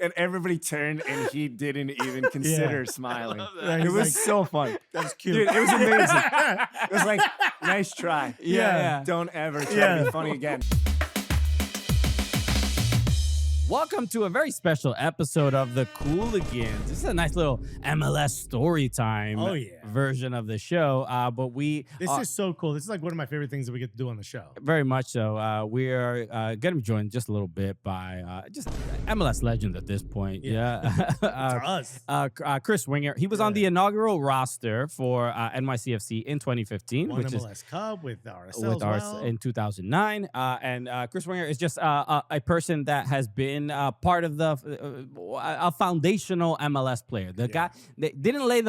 and everybody turned, and he didn't even consider smiling. Yeah, It was like, so fun. That's cute. Dude, it was amazing. It was like, nice try. Yeah. Don't ever try to be funny again. Welcome to a very special episode of The Cooligans. This is a nice little MLS story time version of the show. But this is so cool. This is like one of my favorite things that we get to do on the show. Very much so. We are going to be joined just a little bit by just MLS legend at this point. us. Chris Wingert. He was on the inaugural roster for NYCFC in 2015. Won which MLS Cup with RSL in 2009. And Chris Wingert is just a person that has been part of a foundational MLS player. The guy that didn't lay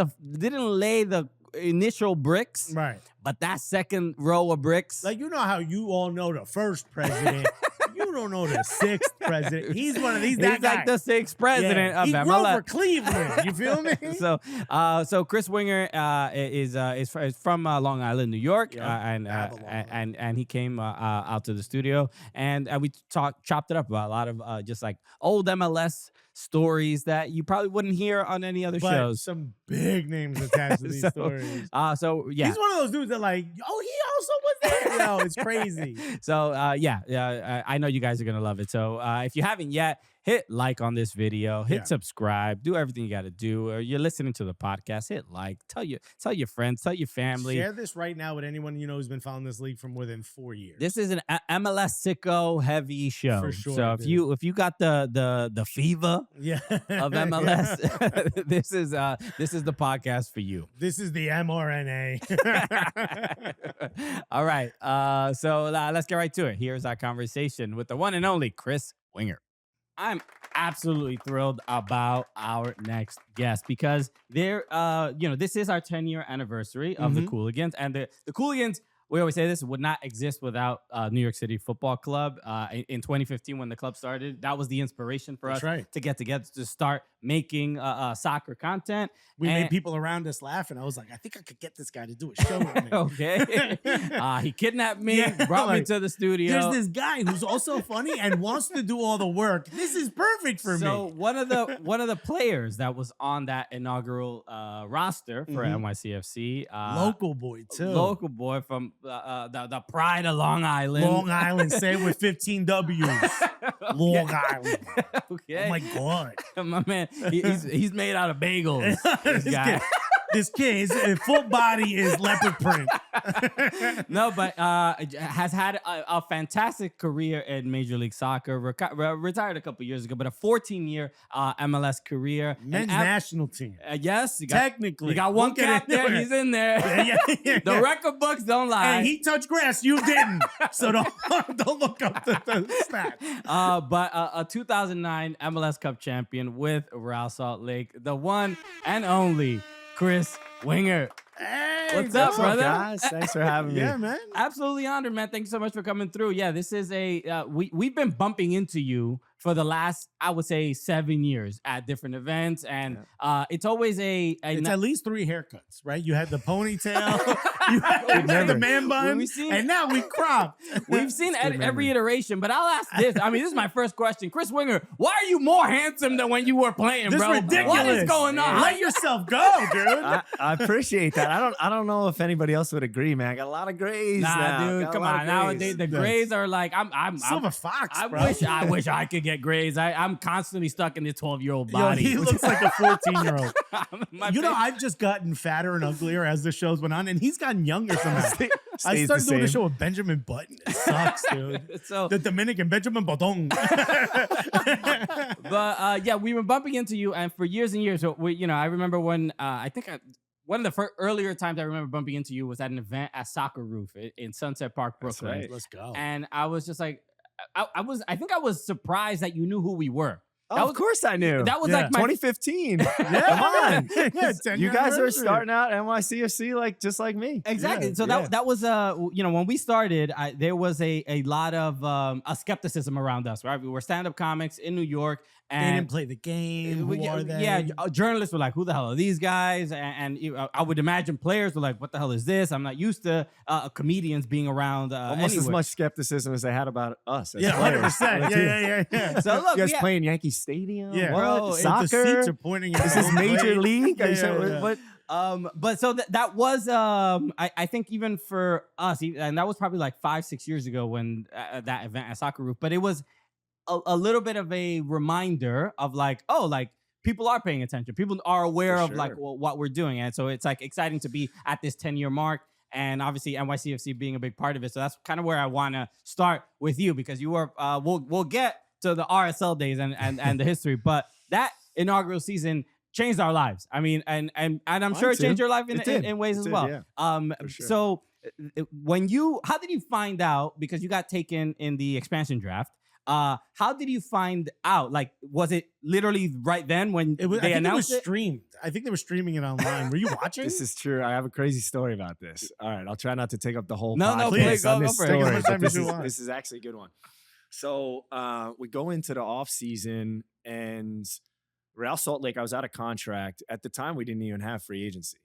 the initial bricks, right? But that second row of bricks, like, you know how you all know the first president. You don't know the sixth president. He's one of these. He's like the sixth president of MLS. He grew for Cleveland. You feel me? So Chris Wingert is from Long Island, New York, and he came out to the studio, and we chopped it up about a lot of just like old MLS stories that you probably wouldn't hear on any other shows. Some big names attached to these stories. He's one of those dudes that like, he also was there. It's crazy. So I know you guys are gonna love it. So if you haven't yet, hit like on this video, hit subscribe, do everything you got to do. Or you're listening to the podcast, hit like, tell your friends, tell your family. Share this right now with anyone you know who's been following this league for more than 4 years. This is an MLS sicko heavy show. For sure. So if you got the fever of MLS, this is the podcast for you. This is the mRNA. All right. So let's get right to it. Here's our conversation with the one and only Chris Wingert. I'm absolutely thrilled about our next guest because this is our 10-year anniversary of the Cooligans, and the Cooligans, we always say this, would not exist without New York City Football Club. In 2015, when the club started, that was the inspiration for us to get together to start making soccer content. We made people around us laugh, and I was like, I think I could get this guy to do a show with me. Okay. He kidnapped me, brought me to the studio. There's this guy who's also funny and wants to do all the work. This is perfect for me. So one of the players that was on that inaugural roster for NYCFC, local boy too. Local boy from the pride of Long Island. Long Island, say it with 15 W's. Long Island. Okay. Oh my God. My man, he's made out of bagels. This guy. This kid, his full body is leopard print. No, but has had a fantastic career in Major League Soccer. Retired a couple years ago, but a 14-year MLS career. Men's national team. Yes. Technically. You got one cap there. He's in there. The record books don't lie. Hey, he touched grass. You didn't. So don't look up the stats. But a 2009 MLS Cup champion with Real Salt Lake. The one and only Chris Wingert. Hey, what's up, brother? Guys? Thanks for having me. Yeah, man. Absolutely honored, man. Thank you so much for coming through. Yeah, this is we've been bumping into you for the last, I would say, 7 years at different events, and it's always it's at least 3 haircuts, right? You had the ponytail, you had the man bun, and now we crop. We've seen every iteration, but I'll ask this. I mean, this is my first question. Chris Wingert, why are you more handsome than when you were playing, this bro? Ridiculous. What is going on? Let yourself go, dude. I appreciate that. I don't know if anybody else would agree, man. I got a lot of grays. Nah, dude, come on. Nowadays, the grays are like I'm Silver Fox. I wish I could get grays. I'm constantly stuck in this 12-year-old body. Yo, he looks like a 14-year-old. I've just gotten fatter and uglier as the shows went on, and he's gotten younger somehow. I started doing a show with Benjamin Button. It sucks, dude. So the Dominican Benjamin Button. But we've been bumping into you, and for years and years. So I remember when one of the earlier times I remember bumping into you was at an event at Soccer Roof in Sunset Park, Brooklyn. Right. Let's go. And I was just like, I think I was surprised that you knew who we were. Of course I knew. That was like my 2015. Come on. You guys are starting out NYCFC just like me. Exactly. Yeah, so that was when we started, there was a lot of a skepticism around us, right? We were stand-up comics in New York. And they didn't play the game. Who are they? Yeah, journalists were like, who the hell are these guys? And I would imagine players were like, what the hell is this? I'm not used to comedians being around. Almost as much skepticism as they had about us. Yeah, 100%. Yeah. So look, you guys playing Yankee Stadium? Yeah, What? Bro, Soccer? The seats are pointing. This is Major League? Are you saying, Yeah. what? But so that was I think even for us, and that was probably like 5-6 years ago when that event at Soccer Roof. But it was a little bit of a reminder of like, oh, like people are paying attention. People are aware For of like sure. what we're doing, and so it's like exciting to be at this 10-year mark. And obviously NYCFC being a big part of it. So that's kind of where I want to start with you, because you were we'll get to the RSL days and the history, but that inaugural season changed our lives. I mean, and I'm sure it changed your life in ways as well. Yeah. For sure. So how did you find out, because you got taken in the expansion draft? How did you find out? Like, was it literally right then when they announced it? Streamed. I think they were streaming it online. Were you watching? This is true. I have a crazy story about this. All right, I'll try not to take up the whole No, podcast please, on go this for it. story. Take as much time but as you want. This is actually a good one. So we go into the off season, and Real Salt Lake, I was out of contract. At the time, we didn't even have free agency.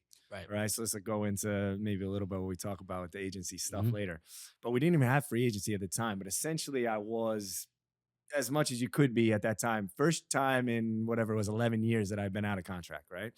Right. So let's go into maybe a little bit what we talk about with the agency stuff later. But we didn't even have free agency at the time. But essentially, I was as much as you could be at that time. First time in whatever it was 11 years that I've been out of contract, right?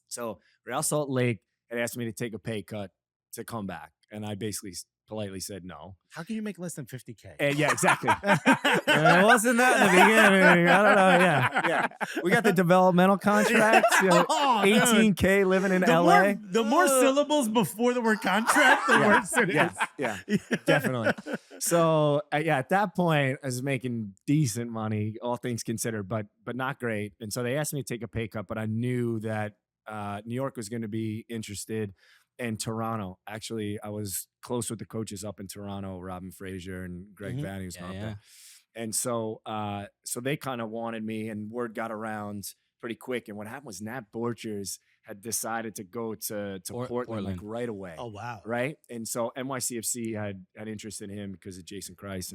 So Real Salt Lake had asked me to take a pay cut to come back. And I basically politely said no. How can you make less than 50K? Yeah, exactly. It wasn't that in the beginning. I don't know. Yeah. We got the developmental contract, Oh, dude. 18K living in LA. The more syllables before the word contract, the worse it is. Yeah, definitely. So at that point, I was making decent money, all things considered, but not great. And so they asked me to take a pay cut, but I knew that New York was going to be interested, and Toronto. Actually, I was close with the coaches up in Toronto, Robin Fraser and Greg Vanny was up there. And so they kind of wanted me, and word got around pretty quick. And what happened was Nat Borchers had decided to go to Portland like right away. Oh, wow. Right. And so NYCFC had interest in him because of Jason Christ,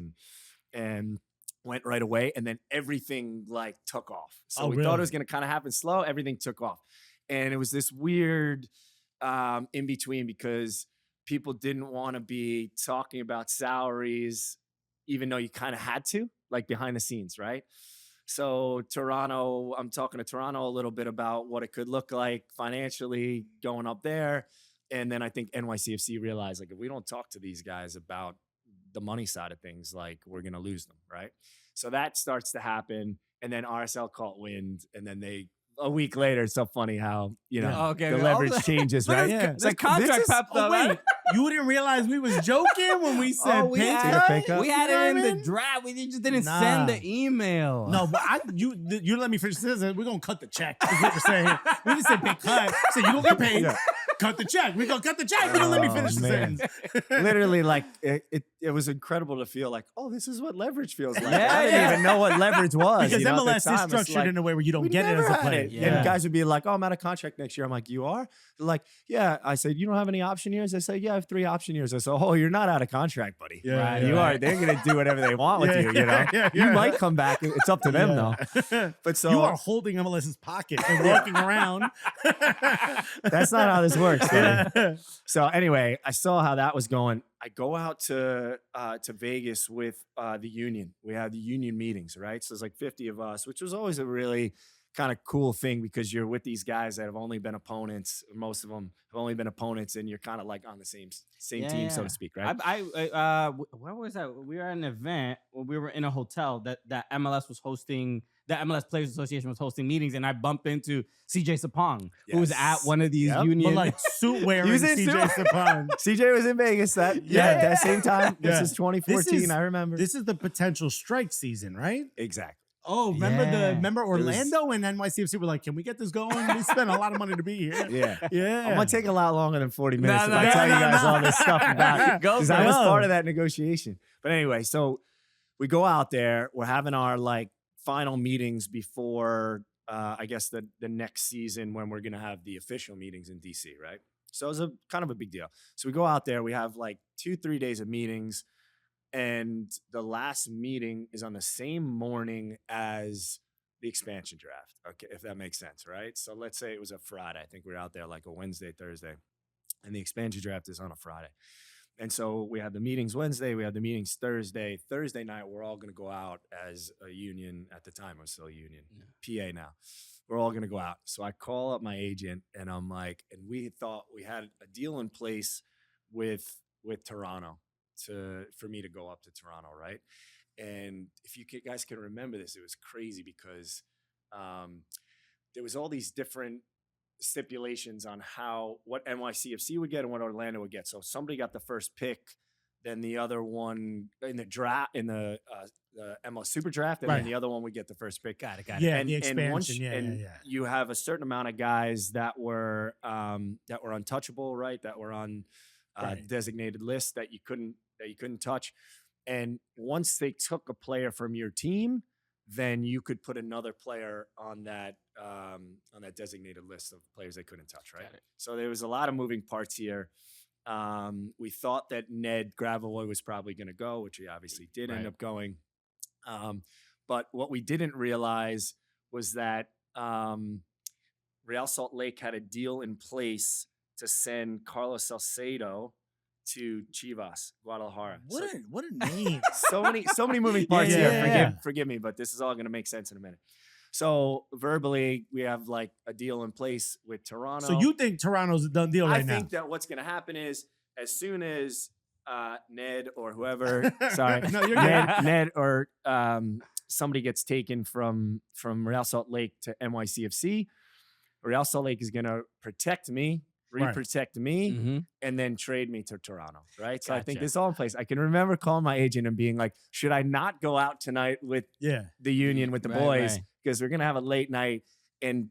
and went right away. And then everything like took off. So we thought it was going to kind of happen slow. Everything took off. And it was this weird in between, because people didn't want to be talking about salaries, even though you kind of had to, like behind the scenes, right? So Toronto, I'm talking to Toronto a little bit about what it could look like financially going up there. And then I think NYCFC realized, like, if we don't talk to these guys about the money side of things, like, we're going to lose them, right? So that starts to happen. And then RSL caught wind, and then a week later, it's so funny how, the leverage changes, right? It's like contract popped up. Wait, you didn't realize we was joking when we said we pay cut? We had it in the draft. We just didn't send the email. No, but you let me finish this. We're going to cut the check, is what we're saying. We just said pay cut. So you don't get paid. Yeah. Cut the check. We're going to cut the check. You don't let me finish the sentence. Literally, like, it was incredible to feel like, oh, this is what leverage feels like. I didn't even know what leverage was. Because MLS is structured in a way where you don't get it as a player. Yeah. And guys would be like, oh, I'm out of contract next year. I'm like, you are? They're like, yeah. I said, you don't have any option years? I say, yeah, I have 3 option years. I said, oh, you're not out of contract, buddy. Yeah, right? You are. They're going to do whatever they want with you, You might come back. It's up to them, though. But so you are holding MLS's pocket and walking around. That's not how this works, buddy. So anyway, I saw how that was going. I go out to Vegas with the union. We had the union meetings, right? So it's like 50 of us, which was always a really kind of cool thing, because you're with these guys that have only been opponents. Most of them have only been opponents, and you're kind of like on the same team, so to speak, right? Where was that? We were at an event where we were in a hotel that MLS was hosting. The MLS Players Association was hosting meetings, and I bumped into CJ Sapong, who was at one of these union, but like suit wearing CJ Sapong. CJ was in Vegas that same time. This is 2014. I remember. This is the potential strike season, right? Exactly. Oh, remember Orlando and NYCFC were like, can we get this going? We spent a lot of money to be here. Yeah. I'm going to take a lot longer than 40 minutes if I tell you guys all this stuff about it. Because I was part of that negotiation. But anyway, so we go out there. We're having our like final meetings before, I guess, the next season, when we're going to have the official meetings in DC, right? So it was a kind of a big deal. So we go out there. We have like 2-3 days of meetings. And the last meeting is on the same morning as the expansion draft. Okay, if that makes sense, right? So let's say it was a Friday. I think we were out there like a Wednesday, Thursday. And the expansion draft is on a Friday. And so we had the meetings Wednesday, we had the meetings Thursday. Thursday night, we're all going to go out as a union. At the time, it was still a union, PA now. We're all going to go out. So I call up my agent and I'm like, and we thought we had a deal in place with Toronto for me to go up to Toronto, right? And if you guys can remember this, it was crazy because there was all these different stipulations on what NYCFC would get and what Orlando would get. So somebody got the first pick, then the other one in the draft, in the MLS Super Draft, and then the other one would get the first pick. Got it. Yeah, and, the expansion. And you have a certain amount of guys that were untouchable, right? That were on designated lists that you couldn't touch. And once they took a player from your team, then you could put another player on that designated list of players they couldn't touch, right? So there was a lot of moving parts here. We thought that Ned Gravovoy was probably going to go, which he obviously did end up going. But what we didn't realize was that Real Salt Lake had a deal in place to send Carlos Salcedo to Chivas, Guadalajara. What a name. So many moving parts here. Forgive me, but this is all going to make sense in a minute. So verbally, we have like a deal in place with Toronto. So you think Toronto's a done deal right now? I think that what's going to happen is as soon as Ned or whoever, sorry, no, you're Ned or somebody gets taken from Real Salt Lake to NYCFC, Real Salt Lake is going to protect me, protect me, and then trade me to Toronto, right? So I think this is all in place. I can remember calling my agent and being like, should I not go out tonight with the union, with the boys? Because we're going to have a late night. And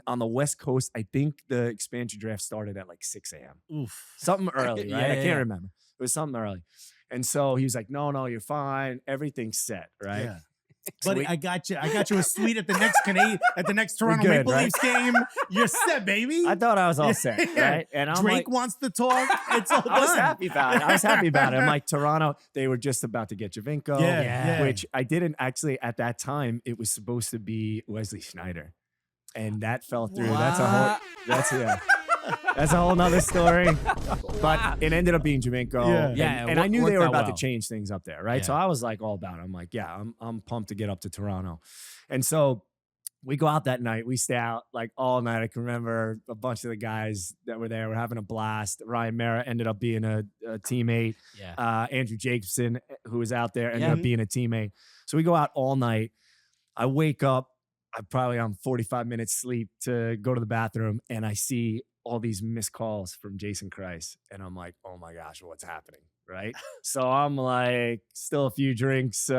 on the West Coast, I think the expansion draft started at like 6 a.m. Oof. Something early, right? I can't remember. It was something early. And so he was like, no, you're fine. Everything's set, right? Yeah. Buddy, I got you a suite at the next Toronto Maple Leafs game. You're set, baby. I thought I was all set, right? And I'm Drake wants to talk. It's all done. I was happy about it. I'm like, Toronto, they were just about to get Javinko, which I didn't actually at that time. It was supposed to be Wesley Sneijder, and that fell through. What? That's a whole nother story. But it ended up being Javinko. And I knew they were about to change things up there, right? So I was like all about it. I'm like, I'm pumped to get up to Toronto. And so we go out that night. We stay out like all night. I can remember a bunch of the guys that were there were having a blast. Ryan Mara ended up being a teammate. Andrew Jacobson, who was out there, ended up being a teammate. So we go out all night. I wake up. I'm probably on 45 minutes sleep to go to the bathroom, and I see all these missed calls from Jason Kreis. And I'm like, oh my gosh, what's happening? Right. So I'm like, still a few drinks in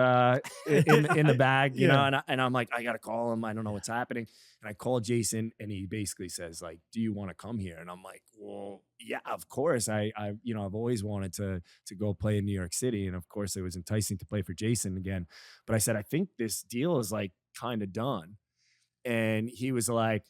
the bag, you know, and I'm like, I got to call him. I don't know what's happening. And I call Jason, and he basically says like, do you want to come here? And I'm like, well, yeah, of course. I've always wanted to go play in New York City. And of course it was enticing to play for Jason again. But I said, I think this deal is like kind of done. And he was like,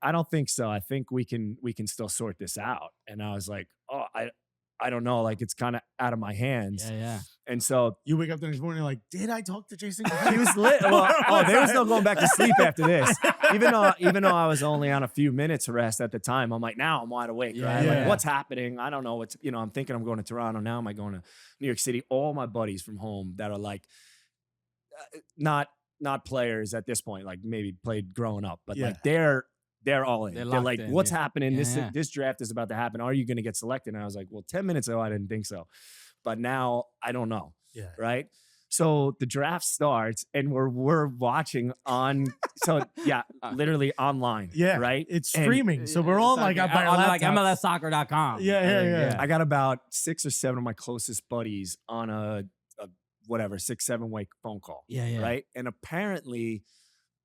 I don't think so. I think we can still sort this out. And I was like, oh, I don't know. Like, it's kind of out of my hands. Yeah. And so you wake up the next morning like, did I talk to Jason? He was lit. Well, there was no going back to sleep after this. Even though I was only on a few minutes rest at the time, I'm like, now I'm wide awake, right? Like, what's happening? I don't know what's, I'm thinking I'm going to Toronto. Now am I going to New York City? All my buddies from home that are like, not players at this point, like maybe played growing up, but like they're all in. They're like, what's happening? This draft is about to happen. Are you going to get selected? And I was like, well, 10 minutes ago, I didn't think so. But now I don't know. Yeah. Right. So the draft starts and we're watching on. So literally online. Yeah. Right. It's streaming. And so we're all like by our like MLSsoccer.com. Yeah. I got about 6 or 7 of my closest buddies on a 6-7 way phone call. Yeah. Right. And apparently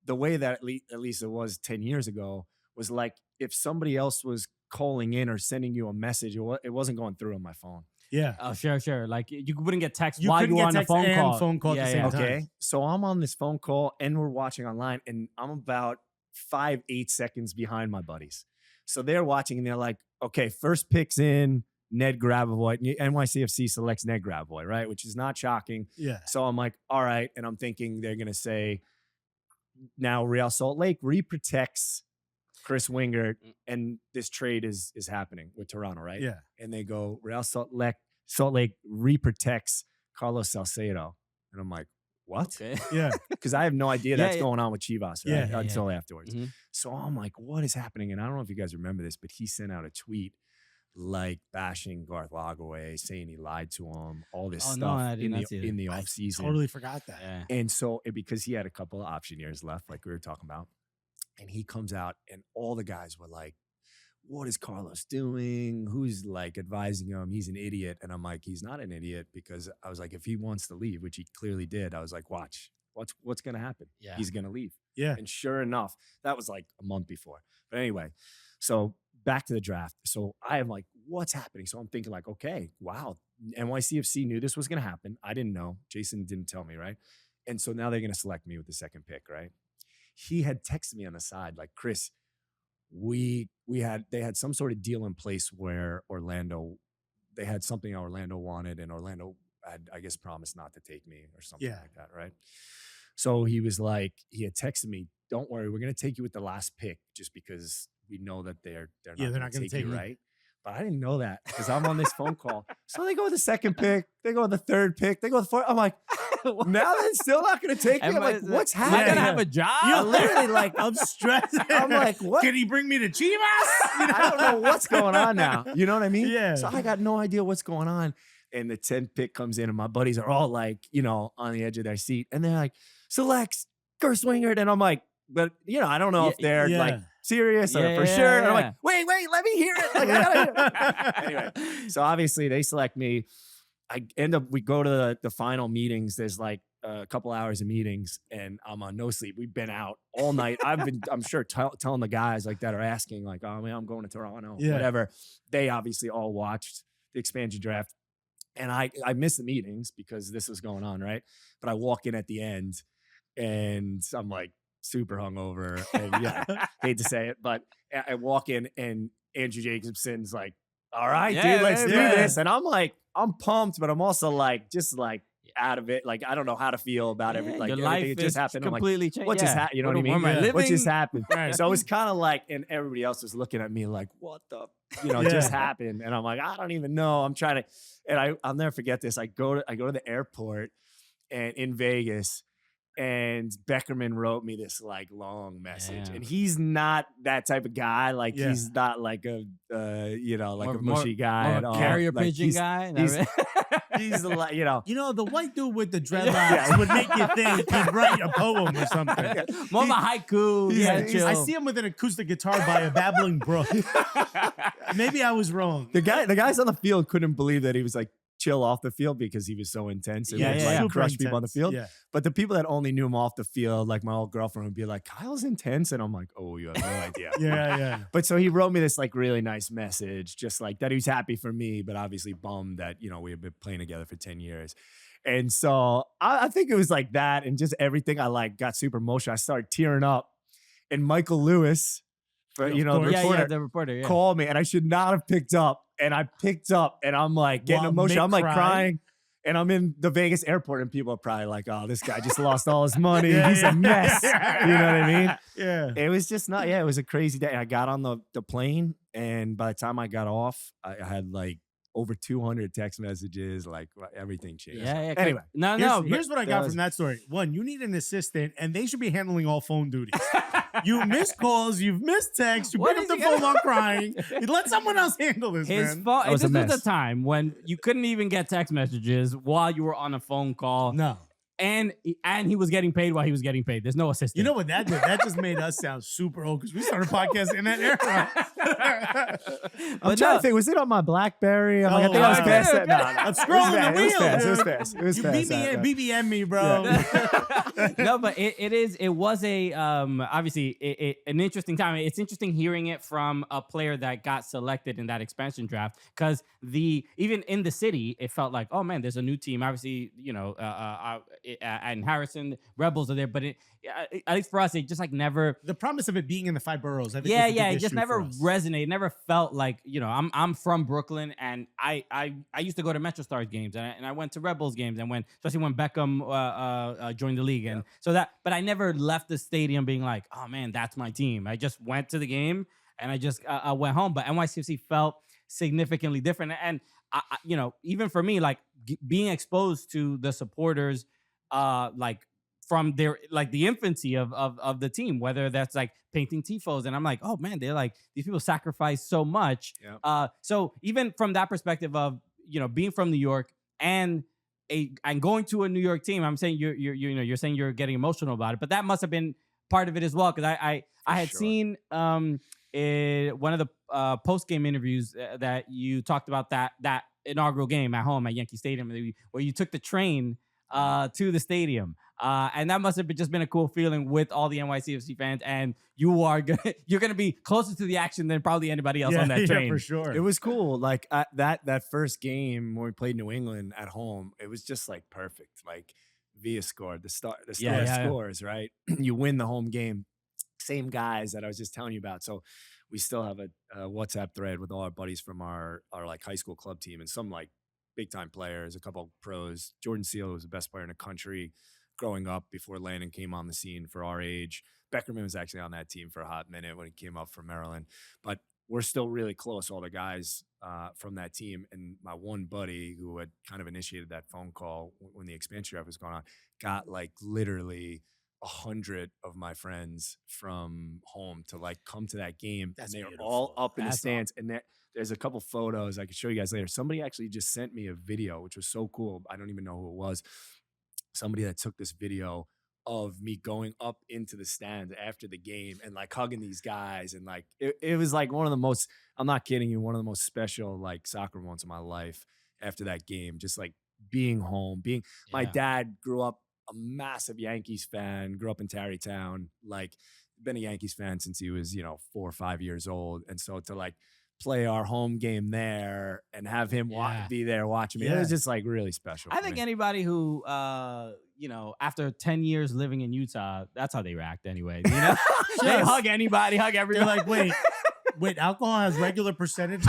the way that at least it was 10 years ago was like, if somebody else was calling in or sending you a message, it wasn't going through on my phone. Yeah. Oh, sure. Like you wouldn't get text while you were on the phone call. At the same time. Okay. So I'm on this phone call and we're watching online and I'm about 5-8 seconds behind my buddies. So they're watching and they're like, okay, first pick's in. Ned Gravovoy, NYCFC selects Ned Gravovoy, right? Which is not shocking. Yeah. So I'm like, all right. And I'm thinking they're going to say, now Real Salt Lake re-protects Chris Wingert, and this trade is happening with Toronto, right? Yeah. And they go, Real Salt Lake re-protects Carlos Salcedo. And I'm like, what? Okay. Yeah. Because I have no idea that's going on with Chivas, right? Yeah. Until afterwards. Mm-hmm. So I'm like, what is happening? And I don't know if you guys remember this, but he sent out a tweet like bashing Garth Lagerwey, saying he lied to him, all this stuff in the off season. Totally forgot that. Yeah. And so because he had a couple of option years left, like we were talking about, and he comes out and all the guys were like, what is Carlos doing? Who's like advising him? He's an idiot. And I'm like, he's not an idiot, because I was like, if he wants to leave, which he clearly did, I was like, watch, what's going to happen? Yeah. He's going to leave. Yeah. And sure enough, that was like a month before. But anyway, so back to the draft. So I am like, what's happening? So I'm thinking like, okay, wow, NYCFC knew this was going to happen. I didn't know. Jason didn't tell me, right? And so now they're going to select me with the second pick, right? He had texted me on the side like, Chris, they had some sort of deal in place where they had something Orlando wanted, and Orlando had, I guess, promised not to take me or something like that, right? So he had texted me, don't worry, we're going to take you with the last pick just because we know that they're not going to take you, right? But I didn't know that because I'm on this phone call. So they go with the second pick. They go with the third pick. They go with the fourth. I'm like, now they're still not going to take me. I'm like, what's happening? Am I going to have a job? You're literally like, I'm stressed. I'm like, what? Can he bring me to Chivas? I don't know what's going on now. You know what I mean? Yeah. So I got no idea what's going on. And the 10th pick comes in and my buddies are all like, on the edge of their seat. And they're like, selects Chris Wingert. And I'm like, but I don't know if they're like serious or for sure. And I'm like, wait, let me hear it. Like, I gotta hear it. Anyway, so obviously they select me. We go to the final meetings. There's like a couple hours of meetings and I'm on no sleep. We've been out all night. I'm sure telling the guys like that are asking like, oh man, I'm going to Toronto, whatever. They obviously all watched the expansion draft. And I missed the meetings because this was going on, right? But I walk in at the end and I'm like super hungover. And hate to say it, but I walk in and Andrew Jacobson's like, all right, dude, let's do this. And I'm like, I'm pumped, but I'm also like, just like out of it. Like, I don't know how to feel about everything. Like, everything that just happened. Completely changed. What just happened? You know what I mean? What just happened? Right. So it was kind of like, and everybody else was looking at me like, what the, just happened. And I'm like, I don't even know. I'm trying to, and I'll never forget this. I go to the airport and in Vegas, and Beckerman wrote me this like long message, and he's not that type of guy. Like he's not like a like a mushy guy at all. Carrier like, pigeon guy. He's like the white dude with the dreadlocks would make you think he'd write a poem or something. More of a haiku. I see him with an acoustic guitar by a babbling brook. Maybe I was wrong. The guys on the field couldn't believe that he was like chill off the field because he was so intense and would like crush people on the field. Yeah. But the people that only knew him off the field, like my old girlfriend would be like, Kyle's intense. And I'm like, oh, you have no idea. Yeah. But so he wrote me this like really nice message, just like that he was happy for me, but obviously bummed that, we had been playing together for 10 years. And so I think it was like that and just everything. I like got super emotional. I started tearing up and Michael Lewis, the reporter called me and I should not have picked up. And I picked up and I'm like getting emotional. I'm like crying and I'm in the Vegas airport and people are probably like, oh, this guy just lost all his money. He's a mess. You know what I mean? Yeah. It was just it was a crazy day. I got on the plane and by the time I got off, I had like over 200 text messages, like everything changed. Yeah. Anyway. Here's what I got from that story. One, you need an assistant and they should be handling all phone duties. You missed calls, you've missed texts, you pick up the phone while crying. Let someone else handle this, man. This was the time when you couldn't even get text messages while you were on a phone call. No. And he was getting paid while he was getting paid. There's no assistant. You know what that did? That just made us sound super old because we started podcasting in that era. I'm trying to think. Was it on my BlackBerry? I think I was past that. No. I'm scrolling the wheel. It was fast. You BBM me, bro. Yeah. No, but it was a obviously an interesting time. It's interesting hearing it from a player that got selected in that expansion draft because even in the city, it felt like, oh man, there's a new team. Obviously, and Harrison Rebels are there, but at least for us, it just like never. The promise of it being in the 5 boroughs, I think, It just never resonated. Never felt like, I'm from Brooklyn, and I used to go to MetroStars games, and I went to Rebels games, and especially when Beckham joined the league, and but I never left the stadium being like, oh man, that's my team. I just went to the game, and I just went home. But NYCFC felt significantly different, and even for me, like being exposed to the supporters, like from their the infancy of the team, whether that's like painting tifos, and I'm like, oh man, they're like, these people sacrifice so much. So even from that perspective of being from New York and going to a New York team, I'm saying you're saying you're getting emotional about it, but that must have been part of it as well, because I had seen one of the post game interviews that you talked about that inaugural game at home at Yankee Stadium, where you took the train to the stadium, and that must have just been a cool feeling with all the NYCFC fans, and you're gonna be closer to the action than probably anybody else on that train. For sure. It was cool. Like that first game when we played New England at home, it was just like perfect. Like Villa scored, the star scores, right? You win the home game. Same guys that I was just telling you about. So we still have a WhatsApp thread with all our buddies from our like high school club team, and some like big time players, a couple pros. Jordan Seal was the best player in the country growing up before Landon came on the scene for our age. Beckerman was actually on that team for a hot minute when he came up from Maryland. But we're still really close, all the guys from that team. And my one buddy who had kind of initiated that phone call when the expansion draft was going on got like literally 100 of my friends from home to like come to that game. That's and they were beautiful. all up in the That's stands. And there's a couple photos I could show you guys later. Somebody actually just sent me a video, which was so cool. I don't even know who it was. Somebody that took this video of me going up into the stands after the game and like hugging these guys. And like, it was like one of the most, I'm not kidding you, one of the most special like soccer moments of my life after that game. Just like being home, my dad grew up a massive Yankees fan, grew up in Tarrytown, like been a Yankees fan since he was, 4 or 5 years old. And so to like play our home game there and have him be there watching me, it was just like really special. I think anybody who, after 10 years living in Utah, that's how they react anyway. They hug anybody, hug everyone. They're like, wait, alcohol has regular percentage.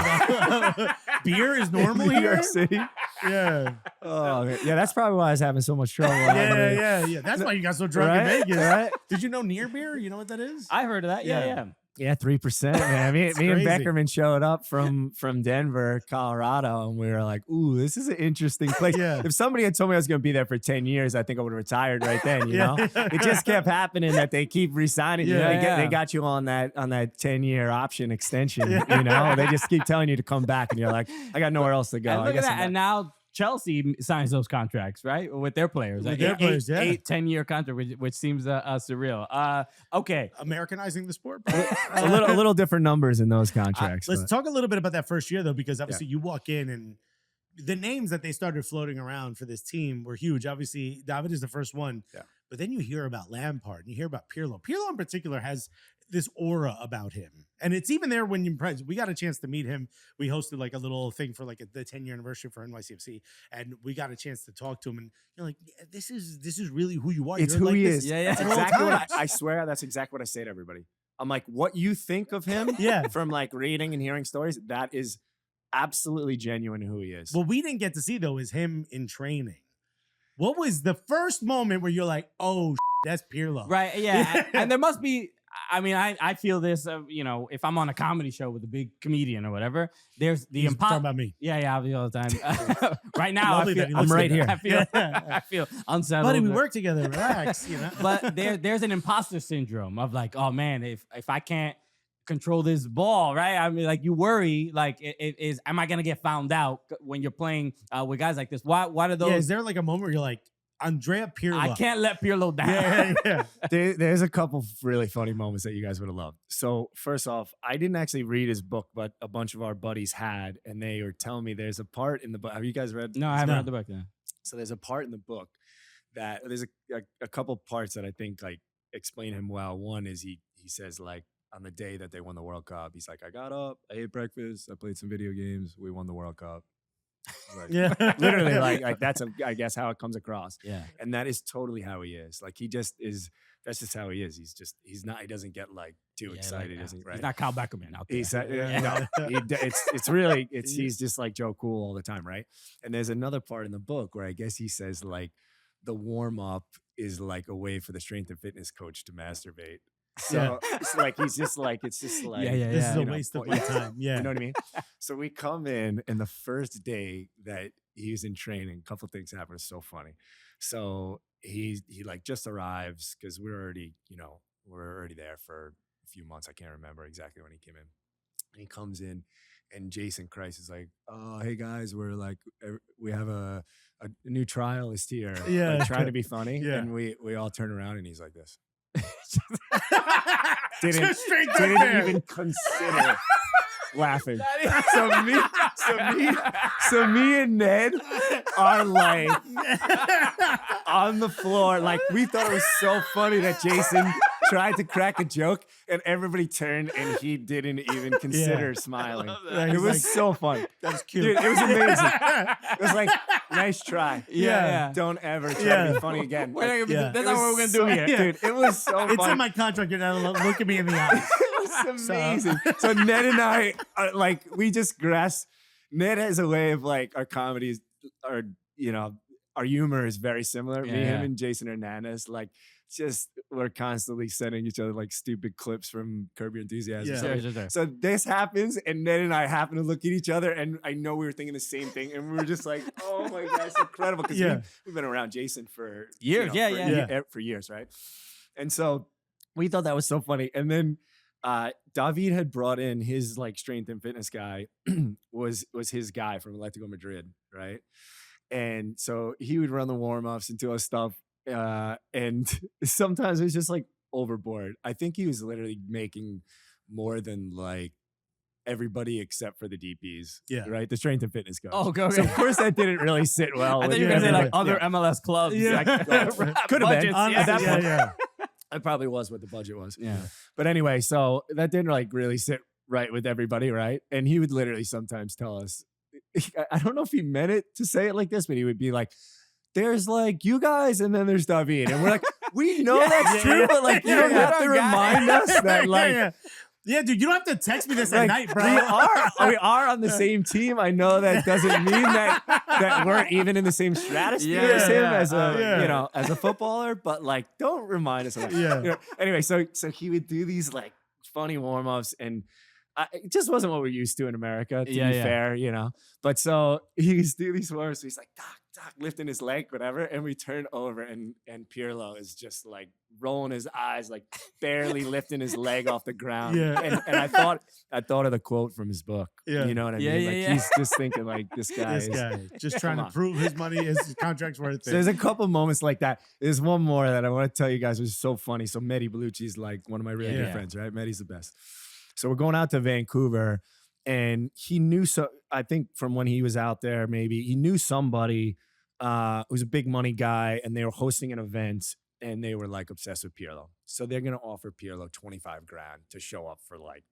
Beer is normal New here? York City. Yeah. Oh, yeah. That's probably why I was having so much trouble. Yeah. That's why you got so drunk in Vegas. Right? Did you know near beer? You know what that is? I heard of that. Yeah. Yeah, 3%, man. Me and crazy. Beckerman showed up from Denver, Colorado, and we were like, ooh, this is an interesting place. If somebody had told me I was going to be there for 10 years, I think I would have retired right then, you know? It just kept happening that they keep re-signing you. They got you on that 10-year option extension, you know? They just keep telling you to come back, and you're like, I got nowhere else to go. And look at that. And now Chelsea signs those contracts, right? With their players. With their players, 10-year contract, which seems surreal. Okay. Americanizing the sport. a little different numbers in those contracts. Let's talk a little bit about that first year, though, because obviously you walk in and the names that they started floating around for this team were huge. Obviously, David is the first one. Yeah. But then you hear about Lampard and you hear about Pirlo. Pirlo in particular has this aura about him. And it's even there when we got a chance to meet him. We hosted like a little thing for like the 10-year anniversary for NYCFC. And we got a chance to talk to him. And you're like, this is really who you are. It's you're who like he this, is. Yeah. That's exactly what I swear that's exactly what I say to everybody. I'm like, what you think of him from like reading and hearing stories, that is absolutely genuine who he is. What we didn't get to see, though, is him in training. What was the first moment where you're like, oh, that's Pirlo? Right, yeah. And there must be, I mean, I feel this, if I'm on a comedy show with a big comedian or whatever, there's the talking about me. Yeah, I'll be all the time. Right now, I'm right here. I feel unsettled. Buddy, we work together. Relax, you know. But there's an imposter syndrome of like, oh man, if I can't control this ball, right? I mean, like you worry, like, am I gonna get found out when you're playing with guys like this? Why do those? Yeah, is there like a moment where you're like, Andrea Pirlo? I can't let Pirlo down. Yeah. There's a couple really funny moments that you guys would have loved. So first off, I didn't actually read his book, but a bunch of our buddies had, and they were telling me there's a part in the book. Have you guys read? No, I haven't read the book. No. So there's a part in the book that there's a couple parts that I think like explain him well. One is he says like, on the day that they won the World Cup, he's like, I got up, I ate breakfast, I played some video games, we won the World Cup. Like, Yeah. literally, like that's I guess how it comes across. Yeah. And that is totally how he is. Like he just is. That's just how he is. He's not. He doesn't get like too excited, like, isn't right? He's not Kyle Beckerman out there. He's it's really he's just like Joe Cool all the time, right? And there's another part in the book where I guess he says like the warm up is like a way for the strength and fitness coach to masturbate. So it's like it's just like this is you a know, waste of my time. Yeah. you know what I mean? So we come in, and the first day that he was in training, a couple things happened. It's so funny. So he like just arrives because we're already there for a few months. I can't remember exactly when he came in. And he comes in, and Jason Christ is like, "Oh, hey guys, we're like, we have a new trialist here, like, trying to be funny." Yeah. And we all turn around, and he's like this. Just straight up Didn't there. even consider laughing. So me and Ned are like on the floor. Like we thought it was so funny that Jason tried to crack a joke, and everybody turned, and he didn't even consider smiling. It was so fun. That was cute. Dude, it was amazing. It was like, nice try. Yeah. Don't ever try to be funny again. Like, That's it not what we're was gonna do here. Dude, it was so It's fun. in my contract. You're not allowed to look at me in the eyes. It was amazing. So Ned and I are like, we just grasp. Ned has a way of like our comedies are, our humor is very similar. Me, him, and Jason Hernandez, like just we're constantly sending each other like stupid clips from Curb Your Enthusiasm. Yeah. Sure. So this happens, and Ned and I happen to look at each other, and I know we were thinking the same thing, and we were just like, "Oh my gosh, it's incredible!" Because we've been around Jason for Years. For years, right? And so we thought that was so funny. And then David had brought in his like strength and fitness guy, was his guy from Atletico Madrid, right? And so he would run the warm-ups and do our stuff. And sometimes it was just like overboard. I think he was literally making more than like everybody except for the DPs. Yeah. Right. The strength and fitness coach. Oh, okay. So of course that didn't really sit well. I with thought you were gonna say like everybody. other MLS clubs. Yeah. Like, Could have been. budgets, At that point. Yeah. That probably was what the budget was. Yeah. But anyway, so that didn't like really sit right with everybody, right? And he would literally sometimes tell us, I don't know if he meant it to say it like this, but he would be like, "There's like you guys, and then there's David," and we're like, "We know that's true, but like you don't have to remind us that like." Yeah, dude, you don't have to text me this at Like, night, bro. we are on the same team. I know that doesn't mean that we're even in the same stratosphere as him as a as a footballer, but like don't remind us of that. Yeah. Anyway, so he would do these like funny warm-ups, and it just wasn't what we're used to in America, to be fair, But so he used to do these warm-ups. So he's like, Doc, lifting his leg, whatever. And we turn over, and Pirlo is just like rolling his eyes, like barely lifting his leg off the ground. Yeah. And I thought of the quote from his book. Yeah. You know what I mean? Like he's just thinking like this guy just trying to prove his money, his contract's worth it. So there's a couple moments like that. There's one more that I want to tell you guys was so funny. So Mehdi Bellucci's like one of my really good friends, right? Mehdi's the best. So we're going out to Vancouver, and he knew, so I think from when he was out there, maybe he knew somebody who's a big money guy, and they were hosting an event, and they were like obsessed with Pirlo. So they're going to offer Pirlo 25 grand to show up for like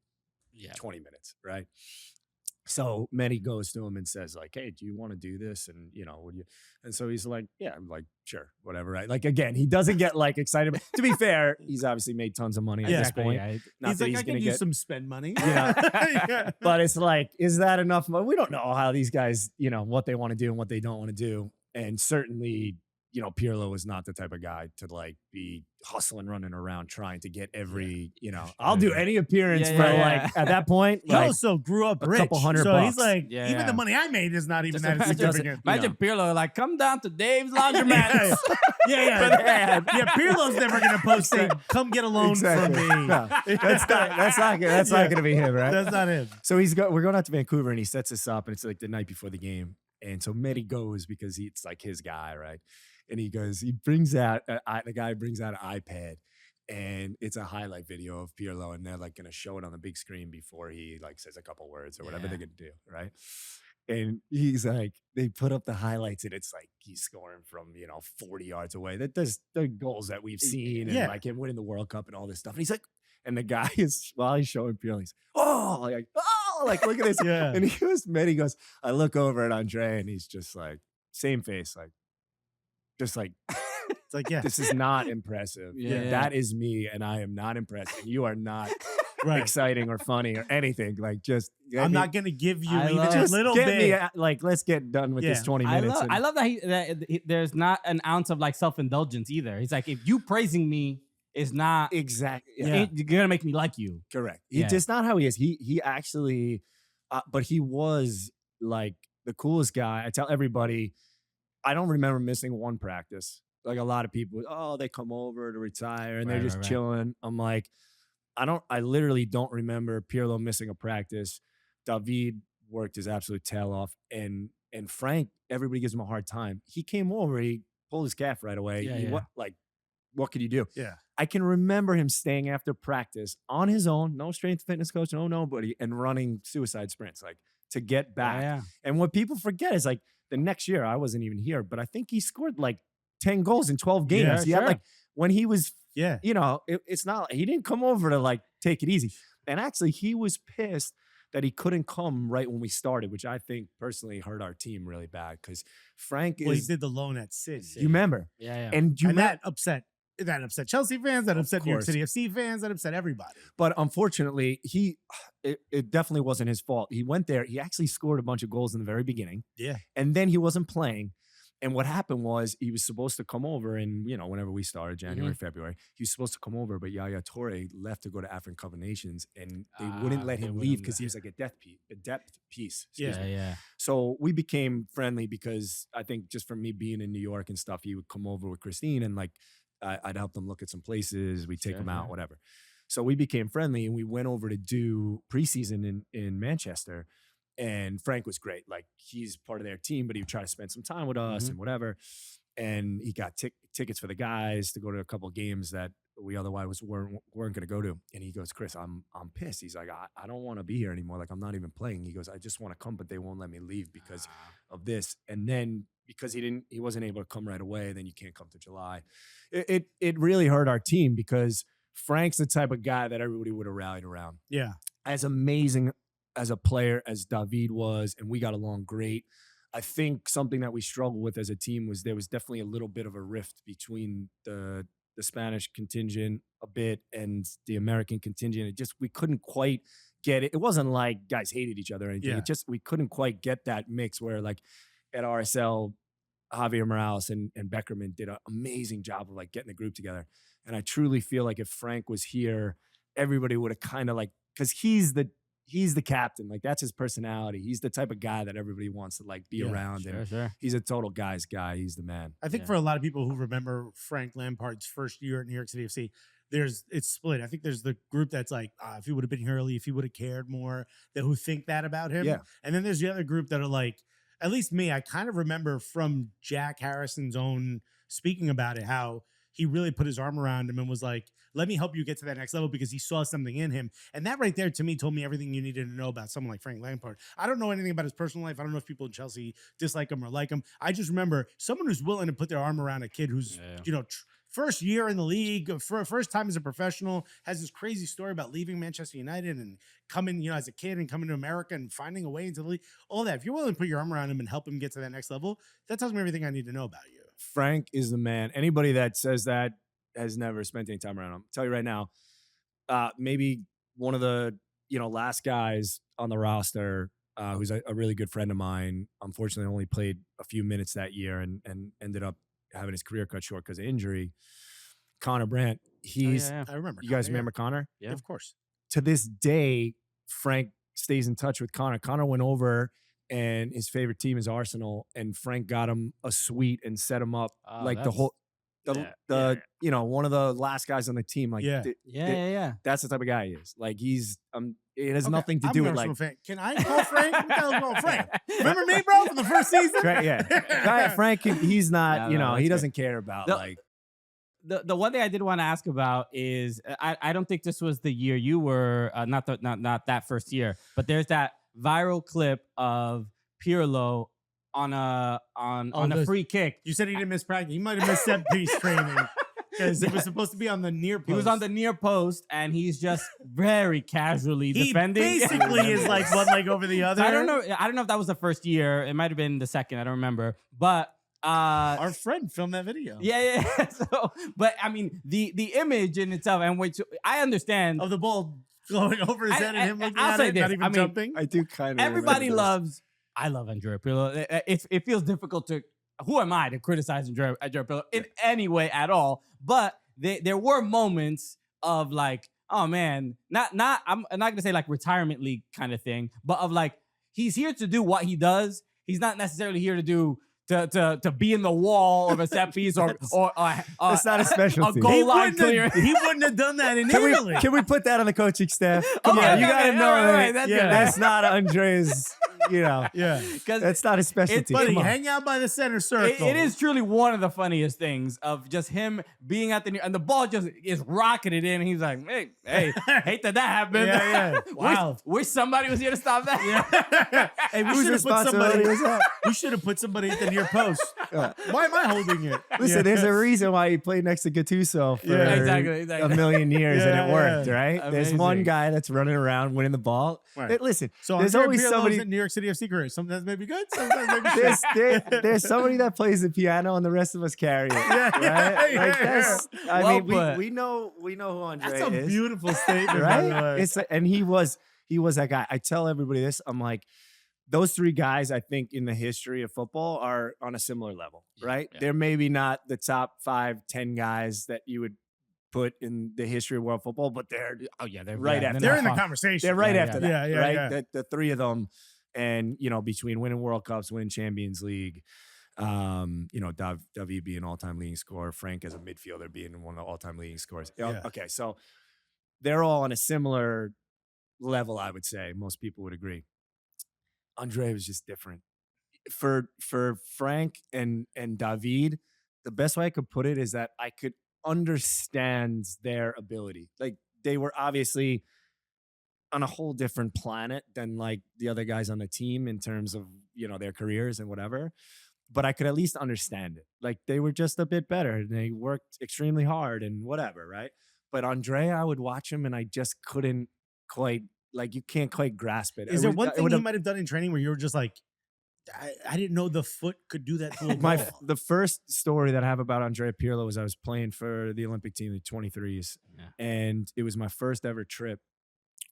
20 minutes, right? So Mehdi goes to him and says like, "Hey, do you want to do this?" And would you? And so he's like, "Yeah," I'm like, "Sure, whatever." Right? Like again, he doesn't get like excited. But to be fair, he's obviously made tons of money at this point. Yeah. Not He's that like, he's I gonna can get use some spend money. But it's like, is that enough? We don't know how these guys, what they want to do and what they don't want to do, and certainly, Pirlo is not the type of guy to like be hustling, running around trying to get every, I'll do any appearance for like at that point. He Like, also grew up a rich, couple $100 so bucks. he's like, even the money I made is not even that significant. Imagine Pirlo like, "Come down to Dave's laundromat." Yeah. Pirlo's never gonna post saying, "Come get a loan from me." No, that's not gonna be him, right? That's not him. So we're going out to Vancouver, and he sets us up, and it's like the night before the game. And so Mehdi goes because it's like his guy, right? And he brings out, the guy brings out an iPad, and it's a highlight video of Pirlo, and they're like going to show it on the big screen before he like says a couple words or whatever they're going to do, right? And he's like, they put up the highlights, and it's like he's scoring from 40 yards away. That does the goals that we've seen, and like him winning the World Cup and all this stuff. And he's like, and the guy is, while he's showing Pirlo, he's like, oh, like, look at this. Yeah. And he goes, I look over at Andrea and he's just like, same face, like, just like, It's like, yeah, this is not impressive. Yeah. That is me, and I am not impressed. And you are not right. exciting or funny or anything. Like, just I'm not gonna give you I even love- a just little get bit. me like, let's get done with this 20 minutes. I love that there's not an ounce of like self-indulgence either. He's like, if you praising me is not exactly. Yeah. you're gonna make me like you. Correct. Yeah. Just not how he is. He actually, but he was like the coolest guy. I tell everybody, I don't remember missing one practice. Like a lot of people, oh, they come over to retire and they're Right, just right, right. chilling. I'm like, I literally don't remember Pirlo missing a practice. David worked his absolute tail off. And Frank, everybody gives him a hard time. He came over, he pulled his calf right away. Yeah. What could you do? Yeah. I can remember him staying after practice on his own, no strength fitness coach, no nobody, and running suicide sprints, like to get back. Yeah. And what people forget is like the next year, I wasn't even here, but I think he scored like 10 goals in 12 games. Yeah, He had sure. like, when he was, Yeah. you know, it's not, he didn't come over to like take it easy. And actually, he was pissed that he couldn't come right when we started, which I think personally hurt our team really bad because Frank Well, he is, did the loan at City. you remember, Yeah. and you And met, that upset Chelsea fans, that upset New York course. City FC fans, that upset everybody. but unfortunately, it definitely wasn't his fault. He went there, he actually scored a bunch of goals in the very beginning. Yeah. And then he wasn't playing. And what happened was he was supposed to come over and, you know, whenever we started, January, February, he was supposed to come over, but Yaya Toure left to go to African Cup of Nations and they wouldn't let they him wouldn't leave let because he him. was like a depth piece. Yeah. Excuse me. Yeah. So we became friendly because I think just from me being in New York and stuff, he would come over with Christine and like I'd help them look at some places. We'd take Sure, them out, sure. whatever. So we became friendly and we went over to do preseason in Manchester. And Frank was great. Like he's part of their team, but he would try to spend some time with us and whatever. And he got tickets for the guys to go to a couple of games that we otherwise weren't going to go to. And he goes, Chris, I'm pissed. He's like, I don't want to be here anymore. Like I'm not even playing. He goes, I just want to come, but they won't let me leave because of this. And then because he wasn't able to come right away, then you can't come to July. It really hurt our team because Frank's the type of guy that everybody would have rallied around. Yeah. As amazing as a player as David was, and we got along great. I think something that we struggled with as a team was there was definitely a little bit of a rift between the Spanish contingent a bit and the American contingent. It just, we couldn't quite get it. It wasn't like guys hated each other or anything. Yeah. It just, we couldn't quite get that mix where like at RSL, Javier Morales and Beckerman did an amazing job of like getting the group together. And I truly feel like if Frank was here, everybody would have kind of like, because he's the captain. Like that's his personality. He's the type of guy that everybody wants to like be around. And Sure. he's a total guy's guy. He's the man. I think for a lot of people who remember Frank Lampard's first year at New York City FC, it's split. I think there's the group that's like, if he would have been here early, if he would have cared more, that who think that about him. Yeah. And then there's the other group that are like, at least me, I kind of remember from Jack Harrison's own speaking about it, how he really put his arm around him and was like, let me help you get to that next level because he saw something in him. And that right there to me told me everything you needed to know about someone like Frank Lampard. I don't know anything about his personal life. I don't know if people in Chelsea dislike him or like him. I just remember someone who's willing to put their arm around a kid who's, first year in the league, first time as a professional, has this crazy story about leaving Manchester United and coming, as a kid and coming to America and finding a way into the league. All that. If you're willing to put your arm around him and help him get to that next level, that tells me everything I need to know about you. Frank is the man. Anybody that says that has never spent any time around him. I'll tell you right now, maybe one of the last guys on the roster who's a really good friend of mine, unfortunately only played a few minutes that year and ended up having his career cut short because of injury. Connor Brandt. I remember. You guys remember Connor? Yeah, of course. To this day, Frank stays in touch with Connor. Connor went over and his favorite team is Arsenal, and Frank got him a suite and set him up like the whole. One of the last guys on the team. Like, that's the type of guy he is. Like, he's it has nothing to do with like. Fan. Can I call Frank? What the hell's going on, Frank? Remember me, bro, from the first season? Right, yeah. Frank, he's not. He doesn't care about like. The one thing I did want to ask about is I don't think this was the year you were not that first year, but there's that viral clip of Pirlo on a free kick. You said he didn't miss practice. He might have missed set piece training. because he was supposed to be on the near post. He was on the near post, and he's just very casually defending. He basically is like one leg over the other. So I don't know if that was the first year. It might have been the second. I don't remember. But our friend filmed that video. Yeah. So, but I mean, the image in itself, and which I understand of the ball going over his head and him looking at it, not even jumping. I do kind of. Everybody loves. I love Andrea Pirlo. It feels difficult to. Who am I to criticize Andrea Pirlo in any way at all? But there were moments of like, oh man, I'm not gonna say like retirement league kind of thing, but of like he's here to do what he does. He's not necessarily here to do. To be in the wall of a set piece or it's not a specialty. A goal line clear. He wouldn't have done that in Italy. Can we put that on the coaching staff? Come on, you gotta know that. That's not Andrea's. Because that's not his specialty. Buddy, hang out by the center circle. It is truly one of the funniest things of just him being at the and the ball just is rocketed in. And he's like, hey, hate that happened. Yeah. Wow. Wish somebody was here to stop that. Yeah. Hey, we should have put somebody at the near post. Why am I holding it? Listen, there's a reason why he played next to Gattuso for exactly. a million years and it worked, right? Amazing. There's one guy that's running around winning the ball. Right. Listen, so there's always somebody in New York City FC career. Sometimes maybe good, sometimes maybe shit. There's somebody that plays the piano and the rest of us carry it. Right? I mean, we know who Andrea is. That's a beautiful statement, right? And he was that guy. I tell everybody this. I'm like, those three guys, I think, in the history of football are on a similar level, right? Yeah. They're maybe not the top 5, 10 guys that you would put in the history of world football, but they're right after. They're in the conversation. They're right after that, right? Yeah. The three of them, and between winning World Cups, winning Champions League, David being all-time leading scorer, Frank as a midfielder being one of the all-time leading scorers. Yeah. Okay, so they're all on a similar level, I would say. Most people would agree. Andrea was just different. For Frank and David, the best way I could put it is that I could understand their ability. Like, they were obviously on a whole different planet than like the other guys on the team in terms of, their careers and whatever. But I could at least understand it. Like, they were just a bit better and they worked extremely hard and whatever, right? But Andrea, I would watch him and I just couldn't quite, like, you can't quite grasp it. Is there one thing you might have done in training where you were just like, I didn't know the foot could do that to a ball? The first story that I have about Andrea Pirlo was I was playing for the Olympic team, the 23s, and it was my first ever trip.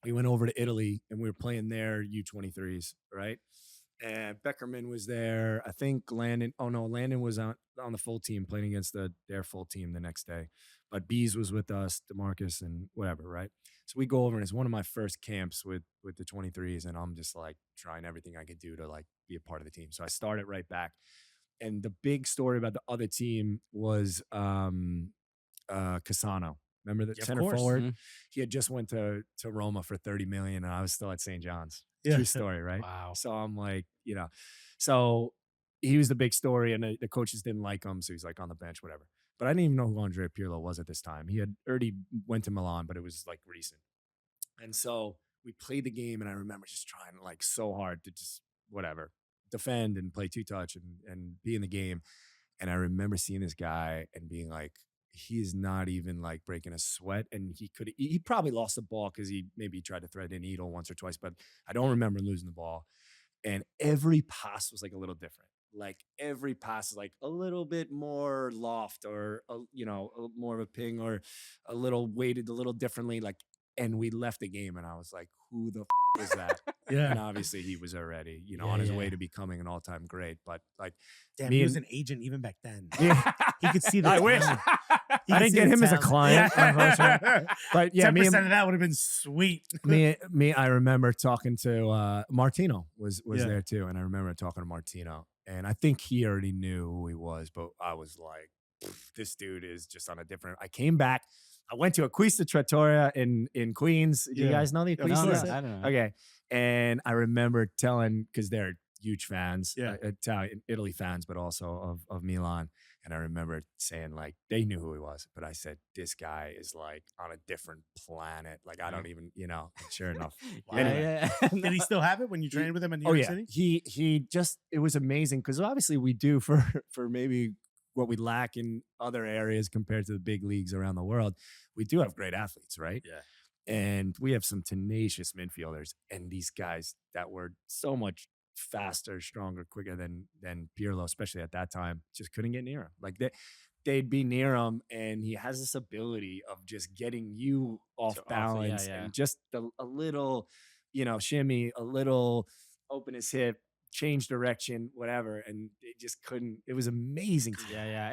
We went over to Italy and we were playing their U23s, right? And Beckerman was there. I think Landon was on the full team playing against their full team the next day. But Bees was with us, DeMarcus and whatever, right? So we go over and it's one of my first camps with the 23s, and I'm just like trying everything I could do to like be a part of the team. So I started right back. And the big story about the other team was Cassano. Remember the center forward? Mm-hmm. He had just went to Roma for $30 million, and I was still at St. John's. Yeah. True story, right? Wow. So I'm like, so he was the big story, and the coaches didn't like him, so he's like on the bench, whatever. But I didn't even know who Andrea Pirlo was at this time. He had already went to Milan, but it was like recent. And so we played the game, and I remember just trying like so hard to just whatever defend and play two-touch and be in the game. And I remember seeing this guy and being like, he's not even like breaking a sweat, and he probably lost the ball because he maybe tried to thread in needle once or twice, but I don't remember losing the ball. And every pass was like a little different. Like every pass is like a little bit more loft or more of a ping or a little weighted a little differently. Like, and we left the game, and I was like, who the is that? Yeah. And obviously he was already, on his way to becoming an all-time great. But like, damn, he was an agent even back then. Yeah. He could see the I wish. I didn't get him as a client. But yeah, 10% of that would have been sweet. me, I remember talking to Martino was there too. And I remember talking to Martino. And I think he already knew who he was, but I was like, this dude is just on a different. I came back. I went to Acquista Trattoria in Queens. Do you guys know the Acquista? I don't know. Okay. And I remember telling, because they're huge fans, Italian, Italy fans, but also of Milan. And I remember saying, like, they knew who he was, but I said, this guy is like on a different planet. Like, I don't even, sure enough. Wow. Anyway. Did he still have it when you trained with him in New York City? He just, it was amazing because obviously we do for maybe what we lack in other areas compared to the big leagues around the world. We do have great athletes, right? Yeah. And we have some tenacious midfielders, and these guys that were so much faster, stronger, quicker than Pirlo, especially at that time, just couldn't get near him. Like they'd be near him, and he has this ability of just getting you off balance and just a little, shimmy, a little open his hip, change direction, whatever, and it just couldn't. It was amazing. I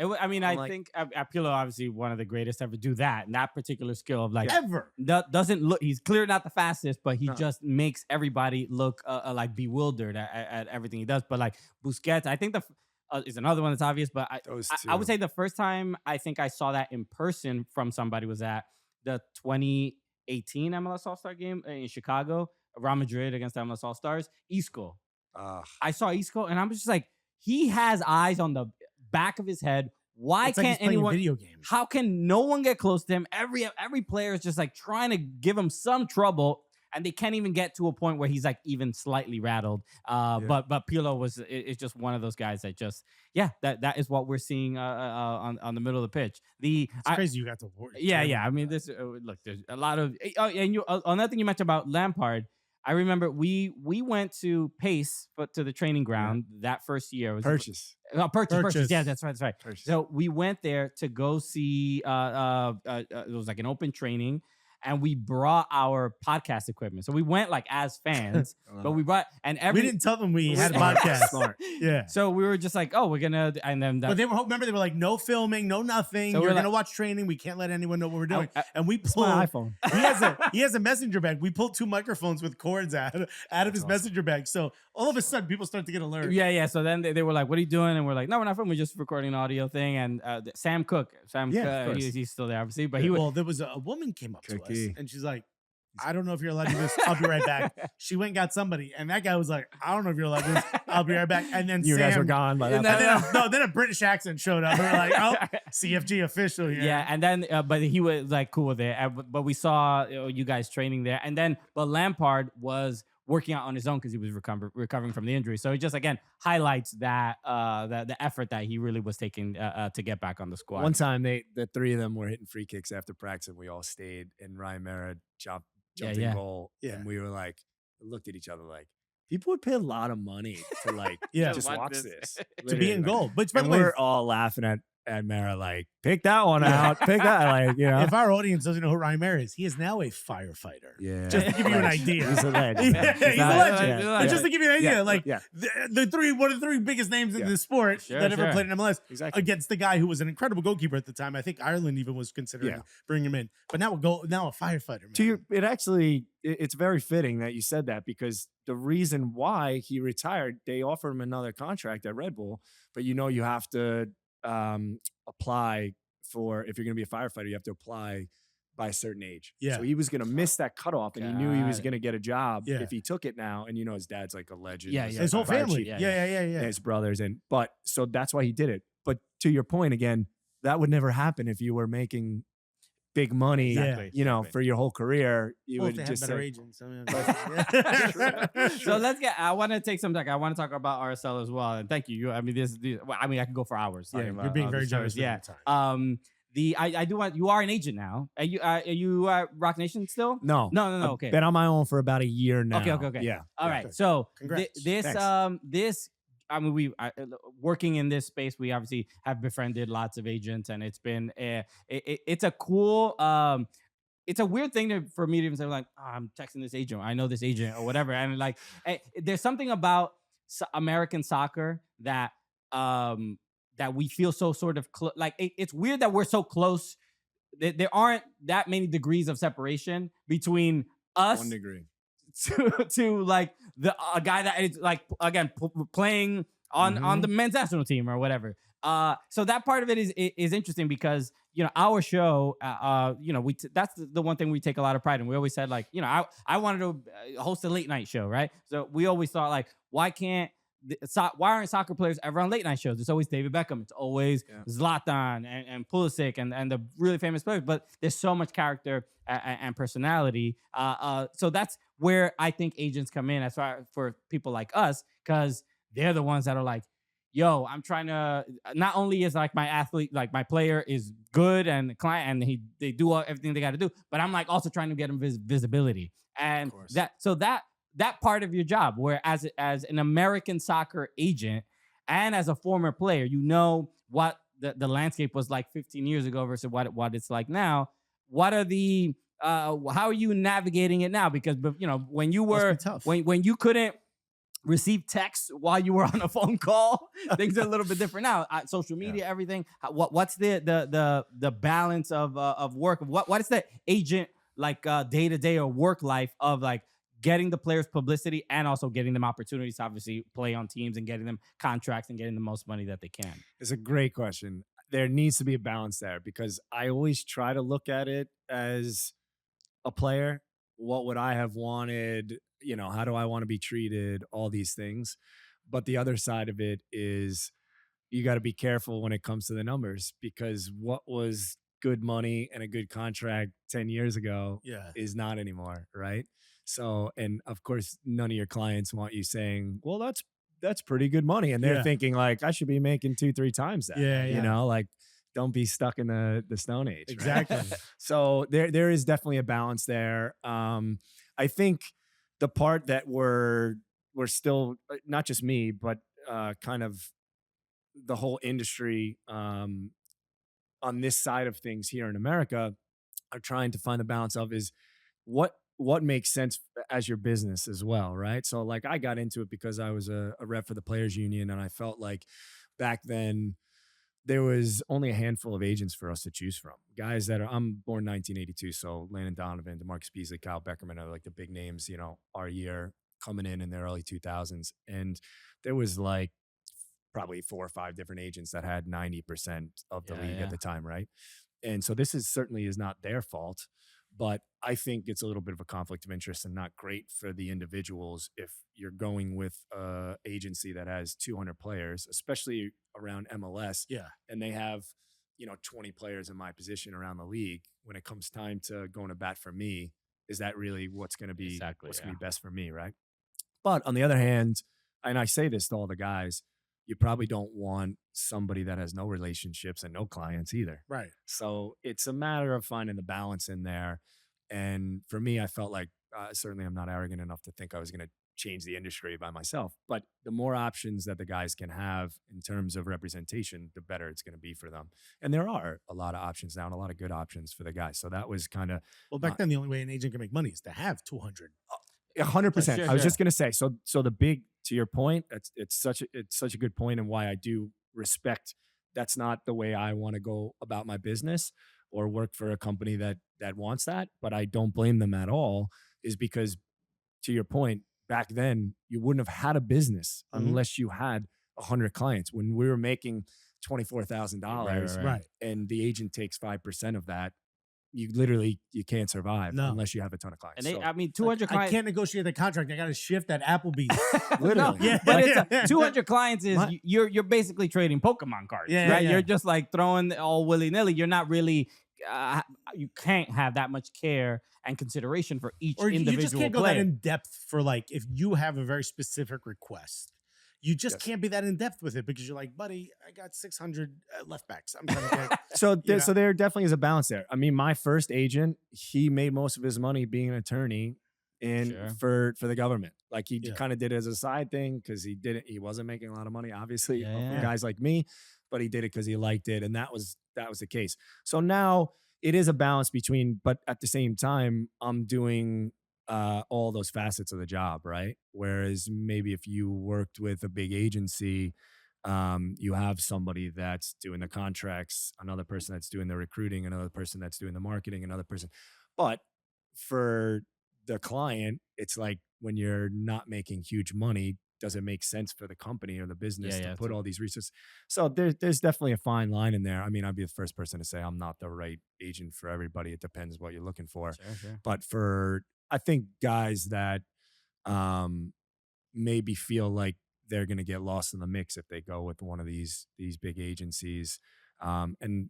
think Pirlo obviously one of the greatest ever do that, and that particular skill of like ever doesn't look. He's clearly not the fastest, but he just makes everybody look like bewildered at everything he does. But like Busquets, I think is another one that's obvious. But I would say the first time I think I saw that in person from somebody was at the 2018 MLS All-Star game in Chicago, Real Madrid against the MLS All-Stars. Isco. I saw Isco, and I'm just like, he has eyes on the back of his head. Why can't anyone? Video games. How can no one get close to him? Every player is just like trying to give him some trouble, and they can't even get to a point where he's like even slightly rattled. But Pirlo is just one of those guys that just that is what we're seeing on the middle of the pitch. It's crazy you got to work. Yeah. I mean, look, there's a lot of and another thing you mentioned about Lampard. I remember we went to Pace, but to the training ground that first year. Purchase. Purchase. Yeah, that's right. Purchase. So we went there to go see. It was like an open training, and we brought our podcast equipment. So we went like as fans, but we brought we didn't tell them we had a podcast. Smart. Yeah. So we were just like, oh, we're gonna, and then. But they were like, no filming, no nothing. So you're gonna watch training. We can't let anyone know what we're doing. And we pulled my iPhone. He has a messenger bag. We pulled 2 microphones with cords out of his messenger bag. So all of a sudden, people start to get alerted. Yeah. So then they were like, "What are you doing?" And we're like, "No, we're not filming. We're just recording an audio thing." And Sam Cook, he's still there, obviously. But there was a woman came up to us, and she's like, I don't know if you're allowed to do this. I'll be right back. She went and got somebody, and that guy was like, I don't know if you're allowed to do this. I'll be right back. And then you guys were gone by that point. Then a British accent showed up. We were like, oh, CFG official here. Yeah, and then but he was like cool with it. But we saw you guys training there, and then but Lampard was working out on his own because he was recovering from the injury. So it just again highlights that the effort that he really was taking to get back on the squad. One time the 3 of them were hitting free kicks after practice, and we all stayed, and Ryan Mera jumped in goal, and we were like, looked at each other like, people would pay a lot of money to like just watch this to be in goal. But by the way, we're all laughing at Mera like, pick that one out, pick that, like, If our audience doesn't know who Ryan Mera is, he is now a firefighter. Yeah, just to give you an idea, he's a legend. He's a legend. But just to give you an idea, one of the 3 biggest names in the sport that ever played in MLS, against the guy who was an incredible goalkeeper at the time. I think Ireland even was considering bringing him in, but now a firefighter. Man. It's very fitting that you said that, because the reason why he retired, they offered him another contract at Red Bull, but you have to apply for, if you're going to be a firefighter, you have to apply by a certain age. Yeah. So he was going to miss that cutoff, and he knew he was going to get a job if he took it now. And his dad's like a legend. Yeah. His whole family. Yeah. His brothers. So that's why he did it. But to your point again, that would never happen if you were making big money, for your whole career. You would just have better agents. So I want to take some time. I want to talk about RSL as well. And thank you. I mean, I could go for hours. Yeah, you're being very generous. Yeah. I do want. You are an agent now. Are you Rock Nation still? No. Okay. I've been on my own for about a year now. Okay. Yeah. All right. So Congrats. this. I mean, we working in this space. We obviously have befriended lots of agents, and it's been it's a cool. It's a weird thing for me to even say like, I'm texting this agent, I know this agent, or whatever. And like, there's something about American soccer that that we feel so sort of like it's weird that we're so close. There aren't that many degrees of separation between us. 1 degree. To like a guy that is like again playing on the men's national team or whatever. So that part of it is interesting because our show that's the one thing we take a lot of pride in. We always said like I wanted to host a late night show, right? So we always thought like why aren't soccer players ever on late night shows? It's always David Beckham. It's always Zlatan and Pulisic and the really famous players. But there's so much character and personality. So that's where I think agents come in as far for people like us, because they're the ones that are like, yo, I'm trying to, not only is like my athlete, like my player is good and the client and they do everything they got to do, but I'm like also trying to get them visibility. And that part of your job, where as an American soccer agent and as a former player, you know what the landscape was like 15 years ago versus what it's like now. What are the how are you navigating it now? Because when you were when you couldn't receive text while you were on a phone call, things are a little bit different now. Social media, everything. What's the balance of work? What is the agent like day to day or work life of like getting the players publicity and also getting them opportunities to obviously play on teams and getting them contracts and getting the most money that they can? It's a great question. There needs to be a balance there, because I always try to look at it as a player. What would I have wanted? How do I want to be treated? All these things. But the other side of it is you got to be careful when it comes to the numbers, because what was good money and a good contract 10 years ago is not anymore, right? So, and of course, none of your clients want you saying, well, that's pretty good money. And they're thinking like, I should be making 2-3 times that. Like, don't be stuck in the Stone Age. Exactly. Right? So there is definitely a balance there. I think the part that we're still, not just me, but kind of the whole industry on this side of things here in America are trying to find the balance of is what makes sense as your business as well, right? So like I got into it because I was a rep for the Players Union, and I felt like back then there was only a handful of agents for us to choose from. Guys that I'm born 1982, so Landon Donovan, DeMarcus Beasley, Kyle Beckerman are like the big names, our year coming in the early 2000s. And there was like probably 4 or 5 different agents that had 90% of the league at the time, right? And so this certainly is not their fault, but I think it's a little bit of a conflict of interest and not great for the individuals if you're going with an agency that has 200 players, especially around MLS. Yeah. And they have, 20 players in my position around the league. When it comes time to going to bat for me, is that really what's going to be going to be best for me, right? But on the other hand, and I say this to all the guys, you probably don't want somebody that has no relationships and no clients either. Right. So it's a matter of finding the balance in there. And for me, I felt like certainly I'm not arrogant enough to think I was going to change the industry by myself. But the more options that the guys can have in terms of representation, the better it's going to be for them. And there are a lot of options now and a lot of good options for the guys. So that was kind of back then, the only way an agent can make money is to have 200. 100%. I was just going to say, so the big, to your point, it's such a good point, and why I do respect that's not the way I want to go about my business or work for a company that wants that, but I don't blame them at all, is because, to your point, back then you wouldn't have had a business unless you had 100 clients. When we were making $24,000 right, and the agent takes 5% of that, you can't survive unless you have a ton of clients. And 200 clients. I can't negotiate the contract. I got to shift at Applebee's. Literally. But 200 clients is you're basically trading Pokemon cards, right? You're just like throwing all willy nilly. You're not really. You can't have that much care and consideration for each individual you just can't go player. that in depth for like if you have a very specific request. You just can't be that in depth with it because you're like, buddy, I got 600 left backs. I'm trying to get. So there definitely is a balance there. I mean, my first agent, he made most of his money being an attorney for the government. Like he kind of did it as a side thing because he wasn't making a lot of money, obviously, for guys like me, but he did it because he liked it, and that was the case. So now it is a balance between, but at the same time, I'm doing all those facets of the job, right? Whereas maybe if you worked with a big agency, you have somebody that's doing the contracts, another person that's doing the recruiting, another person that's doing the marketing, another person. But for the client, it's like when you're not making huge money, does it make sense for the company or the business to put all these resources? So there's definitely a fine line in there. I mean, I'd be the first person to say I'm not the right agent for everybody. It depends what you're looking for. Sure. But I think guys that maybe feel like they're going to get lost in the mix if they go with one of these big agencies, and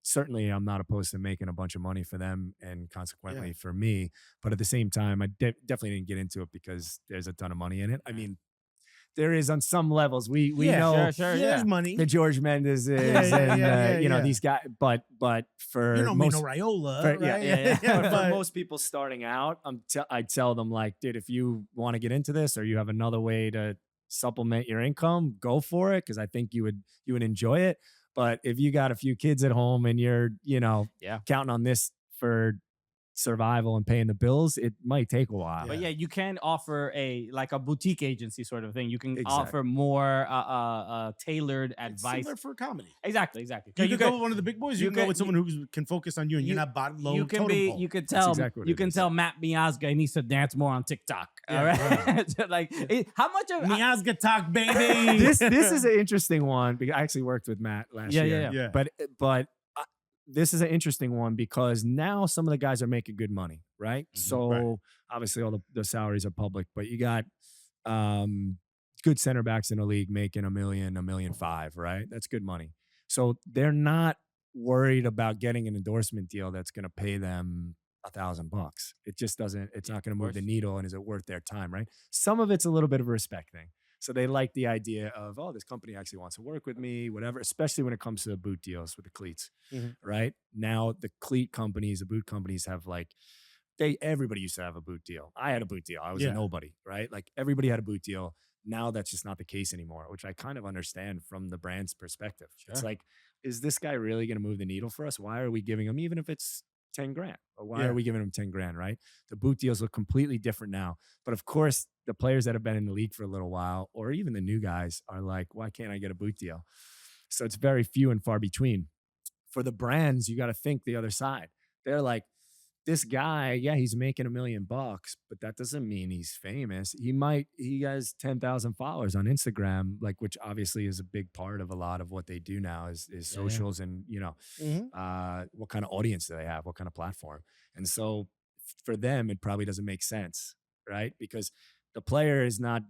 certainly I'm not opposed to making a bunch of money for them and consequently for me. But at the same time, I definitely didn't get into it because there's a ton of money in it. I mean, there is on some levels. We know there's money. the George Mendes and these guys, but for Mino most Raiola, right? But for most people starting out, I tell them like, dude, if you want to get into this or you have another way to supplement your income, go for it, because I think you would enjoy it. But if you got a few kids at home and you're counting on this for survival and paying the bills, it might take a while. But you can offer a boutique agency sort of thing. You can offer more tailored advice. Similar for comedy. Exactly. You can go with one of the big boys. You can go with someone who can focus on you, and you're not bottom low. You can tell Matt Miazga he needs to dance more on TikTok. All right, how much of Miazga talk, baby? This is an interesting one because I actually worked with Matt last year. Yeah. But this is an interesting one because now some of the guys are making good money, right? Mm-hmm. So obviously all the salaries are public, but you got good center backs in the league making $1 million, $1.5 million, right? That's good money. So they're not worried about getting an endorsement deal that's going to pay them $1,000. It just doesn't. It's not going to move the needle, and is it worth their time, right? Some of it's a little bit of a respect thing. So they like the idea of, oh, this company actually wants to work with me, whatever, especially when it comes to the boot deals with the cleats, right? Now the cleat companies, the boot companies have everybody used to have a boot deal. I had a boot deal. I was a nobody, right? Like everybody had a boot deal. Now that's just not the case anymore, which I kind of understand from the brand's perspective. Sure. It's like, is this guy really going to move the needle for us? Why are we giving him, even if it's 10 grand, or why are we giving him 10 grand, right? The boot deals look completely different now. But of course, the players that have been in the league for a little while, or even the new guys, are like, why can't I get a boot deal? So it's very few and far between. For the brands, you got to think the other side. They're like, this guy, he's making $1 million, but that doesn't mean he's famous. He has 10,000 followers on Instagram, which obviously is a big part of a lot of what they do now is socials and, what kind of audience do they have? What kind of platform? And so for them, it probably doesn't make sense, right? Because the player is not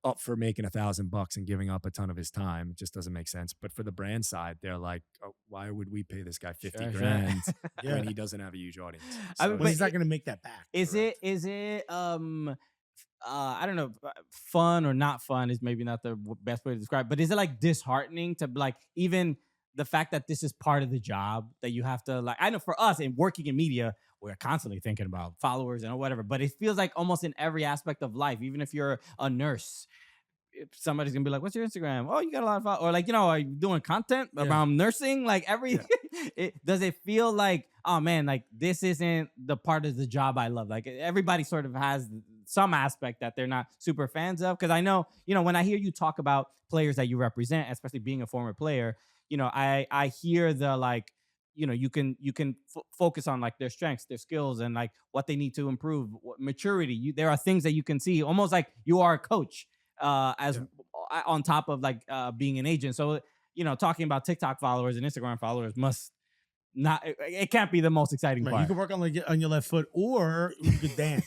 up for making $1,000 and giving up a ton of his time. It just doesn't make sense. But for the brand side, they're like, oh, why would we pay this guy 50 grand when he doesn't have a huge audience? So, he's not going to make that back. Is it I don't know, fun or not fun is maybe not the best way to describe, but is it disheartening to even the fact that this is part of the job that you have to I know for us in working in media, we're constantly thinking about followers and whatever, but it feels like almost in every aspect of life, even if you're a nurse, if somebody's gonna be like, what's your Instagram? Oh, you got a lot of followers. Or are you doing content around nursing? Does it feel like, oh man, this isn't the part of the job I love? Everybody sort of has some aspect that they're not super fans of. Cause I know, when I hear you talk about players that you represent, especially being a former player, I hear the you can focus on their strengths, their skills, and what they need to improve, maturity. There are things that you can see, almost like you are a coach, on top of being an agent. So talking about TikTok followers and Instagram followers must not. It can't be the most exciting part. You can work on your left foot, or you could dance.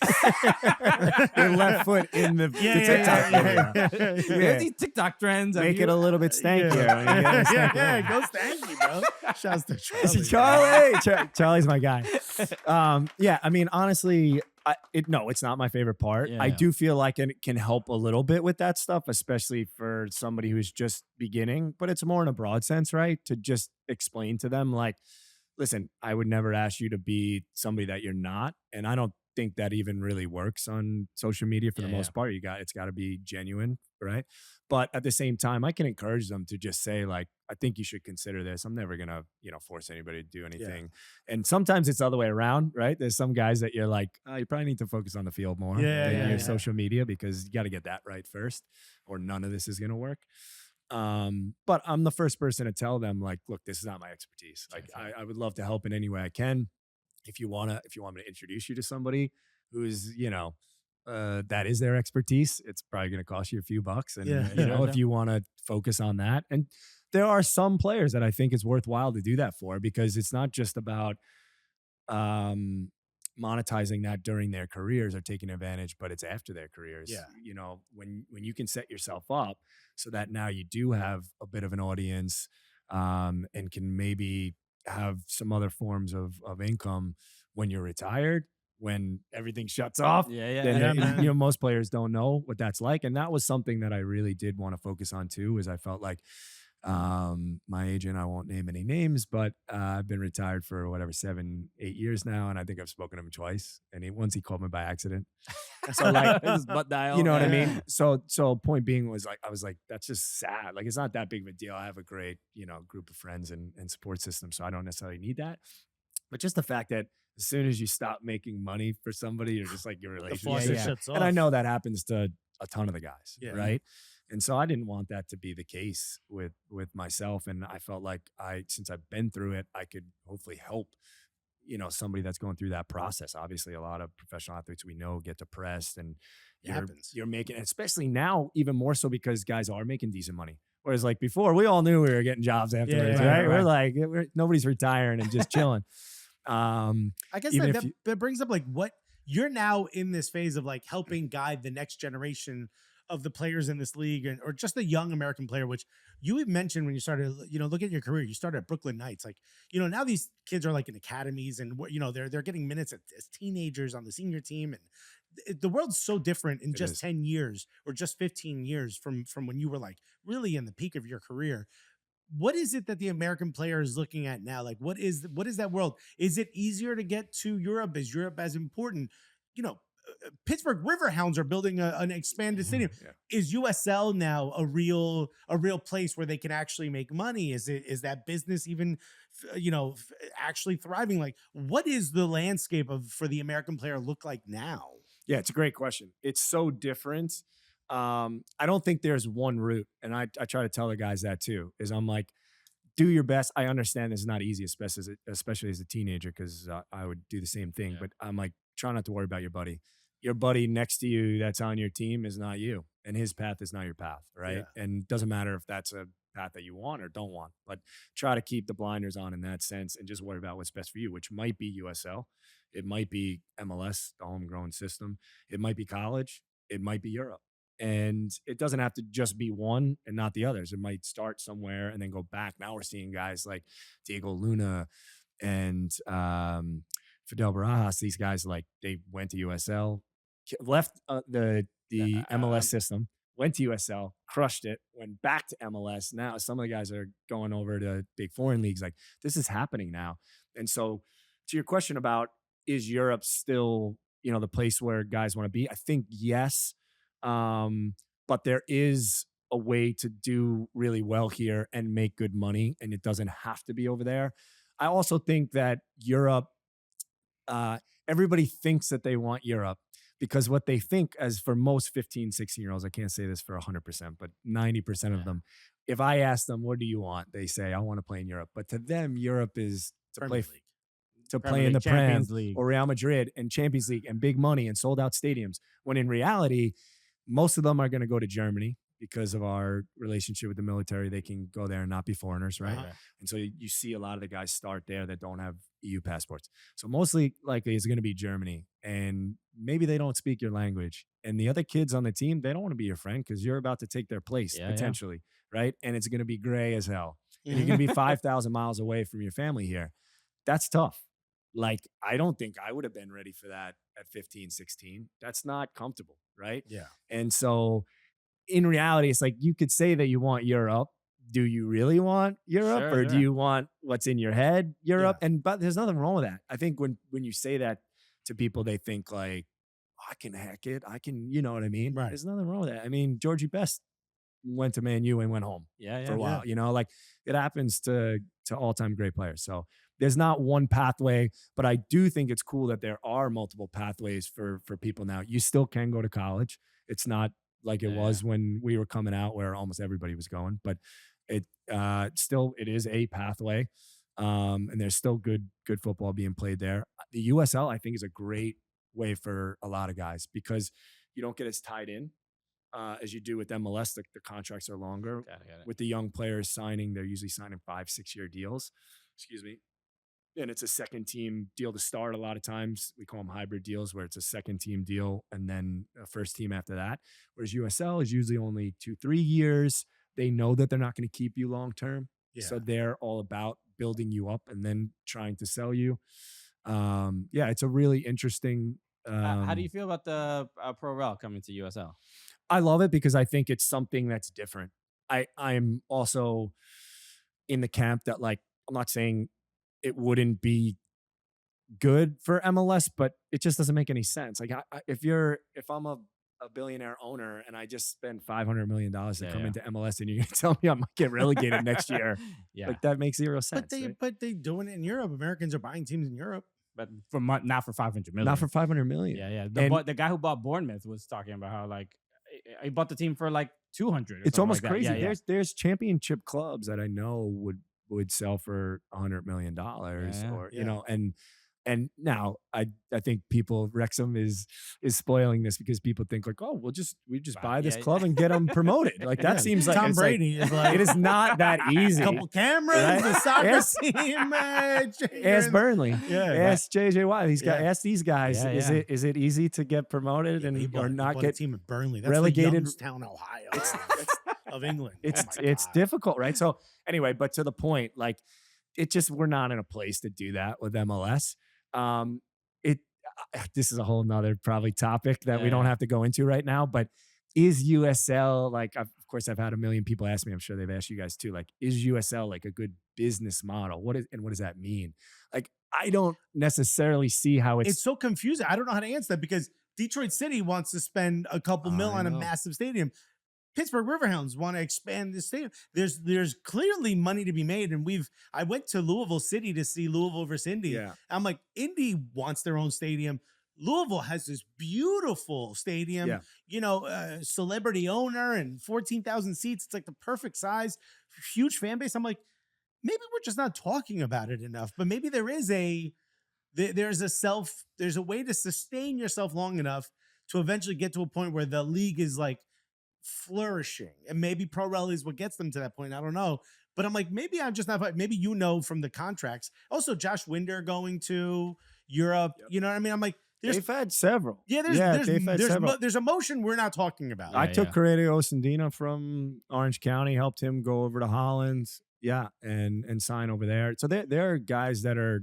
Your left foot in the TikTok. There's these TikTok trends. Make it a little bit stankier. Go stanky, bro. Shouts to Charlie. Charlie's my guy. I mean, honestly, it's not my favorite part. I do feel like it can help a little bit with that stuff, especially for somebody who's just beginning, but it's more in a broad sense, right? To just explain to them, listen, I would never ask you to be somebody that you're not. And I don't think that even really works on social media for the most part. It's got to be genuine, right? But at the same time, I can encourage them to just say, I think you should consider this. I'm never going to, force anybody to do anything. Yeah. And sometimes it's the other way around, right? There's some guys that you're like, oh, you probably need to focus on the field more than your social media, because you got to get that right first, or none of this is going to work. But I'm the first person to tell them, look, this is not my expertise. I would love to help in any way I can. If you want me to introduce you to somebody who's, that is their expertise, it's probably going to cost you a few bucks. And if you want to focus on that, and there are some players that I think it's worthwhile to do that for, because it's not just about, monetizing that during their careers or taking advantage, but it's after their careers. When you can set yourself up so that now you do have a bit of an audience, and can maybe have some other forms of income when you're retired, when everything shuts off. Yeah, Most players don't know what that's like. And that was something that I really did want to focus on too, is I felt like my agent, I won't name any names, but I've been retired for whatever, 7, 8 years now. And I think I've spoken to him twice. And once he called me by accident. So like, butt dial. you know what I mean? So point being was like, I was like, that's just sad. Like, it's not that big of a deal. I have a great, group of friends and support system. So I don't necessarily need that. But just the fact that as soon as you stop making money for somebody, you're just like, your relationship shuts off. And I know that happens to a ton of the guys, Yeah. right? And so I didn't want that to be the case with myself. And I felt like since I've been through it, I could hopefully help, somebody that's going through that process. Obviously, a lot of professional athletes we know get depressed, and you're making, especially now, even more so because guys are making decent money. Whereas like before, we all knew we were getting jobs afterwards, right? We're like, nobody's retiring and just chilling. I guess that brings up like what you're now in this phase of like helping guide the next generation of the players in this league, or just the young American player, which you had mentioned when you started, look at your career, you started at Brooklyn Knights. Like, now these kids are like in academies and, they're getting minutes as teenagers on the senior team. And the world's so different in just 10 years or just 15 years from when you were like really in the peak of your career. What is it that the American player is looking at now? Like, what is that world? Is it easier to get to Europe? Is Europe as important? Pittsburgh Riverhounds are building an expanded stadium. Yeah. Is USL now a real place where they can actually make money? Is that business even, actually thriving? Like, what is the landscape for the American player look like now? Yeah, it's a great question. It's so different. I don't think there's one route. And I try to tell the guys that too, is I'm like, do your best. I understand it's not easy, especially as a teenager, because I would do the same thing. Yeah. But I'm like, try not to worry about your buddy. Your buddy next to you that's on your team is not you, and his path is not your path, right? Yeah. And it doesn't matter if that's a path that you want or don't want, but try to keep the blinders on in that sense and just worry about what's best for you, which might be USL. It might be MLS, the homegrown system. It might be college. It might be Europe. And it doesn't have to just be one and not the others. It might start somewhere and then go back. Now we're seeing guys like Diego Luna and Fidel Barajas. These guys, like, they went to USL, left the MLS system, went to USL, crushed it, went back to MLS. Now some of the guys are going over to big foreign leagues. Like, this is happening now. And so to your question about, is Europe still, the place where guys want to be? I think yes. But there is a way to do really well here and make good money, and it doesn't have to be over there. I also think that Europe, everybody thinks that they want Europe because what they think, as for most 15, 16-year-olds, I can't say this for 100%, but 90% of them, if I ask them, what do you want? They say, I want to play in Europe. But to them, Europe is to play in the Champions League or Real Madrid and Champions League and big money and sold out stadiums. When in reality, most of them are going to go to Germany because of our relationship with the military. They can go there and not be foreigners, right? And so you see a lot of the guys start there that don't have EU passports. So mostly likely it's going to be Germany, and maybe they don't speak your language. And the other kids on the team, they don't want to be your friend because you're about to take their place potentially, right? And it's going to be gray as hell. And you're going to be 5,000 miles away from your family here. That's tough. Like, I don't think I would have been ready for that at 15, 16. That's not comfortable, right? Yeah. And so in reality, it's like, you could say that you want Europe. Do you really want Europe, or do you want what's in your head, Europe? Yeah. But there's nothing wrong with that. I think when you say that to people, they think like, oh, I can hack it. I can, you know what I mean? Right. There's nothing wrong with that. I mean, Georgie Best went to Man U and went home for a while. Like, it happens to all-time great players. So there's not one pathway, but I do think it's cool that there are multiple pathways for people now. You still can go to college. It's not like it was when we were coming out where almost everybody was going, but it is a pathway. And there's still good football being played there. The USL, I think, is a great way for a lot of guys because you don't get as tied in as you do with MLS. The contracts are longer. Got it. With the young players signing, they're usually signing 5-6 year deals. Excuse me. And it's a second team deal to start. A lot of times we call them hybrid deals, where it's a second team deal and then a first team after that. Whereas USL is usually only 2-3 years. They know that they're not going to keep you long term. Yeah. So they're all about building you up and then trying to sell you. It's a really interesting. How do you feel about the Pro Rel coming to USL? I love it because I think it's something that's different. I'm also in the camp that, like, I'm not saying it wouldn't be good for MLS, but it just doesn't make any sense. Like, if I'm a billionaire owner and I just spend $500 million to come into MLS, and you're gonna tell me I might get relegated next year, like, that makes zero sense. But they doing it in Europe. Americans are buying teams in Europe. But not for 500 million. Not for 500 million. Yeah. The guy who bought Bournemouth was talking about how, like, he bought the team for like 200. It's almost like crazy. There's championship clubs that I know would sell for $100 million, or you know, and now I think Wrexham is spoiling this because people think, like, oh, we just buy this club and get them promoted. Like, that seems like Tom Brady is like, it is not that easy. A couple cameras, right? a soccer team. Ask Burnley. Ask JJ Watt. Ask these guys. Is it easy to get promoted or not get a team at Burnley? That's relegated? Youngstown, Ohio. Of England. It's difficult, right? So anyway, but to the point, like, we're not in a place to do that with MLS. This is a whole nother probably topic that we don't have to go into right now, but is USL, like, of course I've had a million people ask me, I'm sure they've asked you guys too, like, is USL like a good business model? What does that mean? Like, I don't necessarily see how it's so confusing. I don't know how to answer that because Detroit City wants to spend a couple mil on a massive stadium. Pittsburgh Riverhounds want to expand the stadium. There's clearly money to be made, and I went to Louisville City to see Louisville versus Indy. Yeah. I'm like, Indy wants their own stadium. Louisville has this beautiful stadium, celebrity owner and 14,000 seats. It's like the perfect size, huge fan base. I'm like, maybe we're just not talking about it enough, but maybe there's a way to sustain yourself long enough to eventually get to a point where the league is like flourishing, and maybe Pro Rel is what gets them to that point. I don't know, but I'm like, maybe I'm just not. Maybe from the contracts. Also, Josh Winder going to Europe. Yep. You know what I mean? I'm like, they've had several. Yeah, there's emotion we're not talking about. I took Correio Osandina from Orange County, helped him go over to Holland. Yeah, and sign over there. So there are guys that are,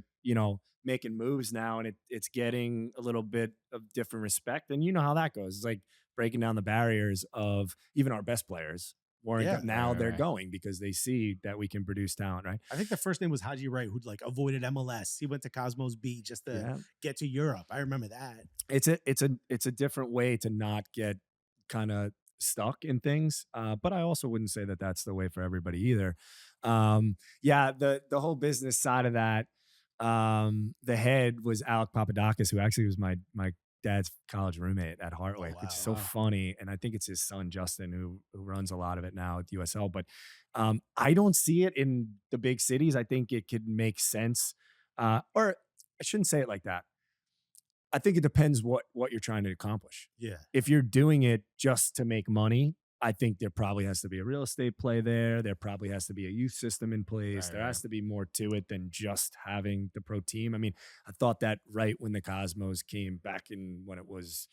making moves now, and it's getting a little bit of different respect. And you know how that goes. It's like breaking down the barriers of even our best players. They're going because they see that we can produce talent, right? I think the first name was Haji Wright, who like avoided MLS. He went to Cosmos B just to get to Europe. I remember that. It's a different way to not get kind of stuck in things. But I also wouldn't say that that's the way for everybody either. The whole business side of that, the head was Alec Papadakis, who actually was my dad's college roommate at Hartwick, which is so funny. And I think it's his son, Justin, who runs a lot of it now at USL. But I don't see it in the big cities. I think it could make sense. Or I shouldn't say it like that. I think it depends what you're trying to accomplish. Yeah. If you're doing it just to make money, I think there probably has to be a real estate play there. There probably has to be a youth system in place. There has to be more to it than just having the pro team. I mean, I thought that right when the Cosmos came back in when it was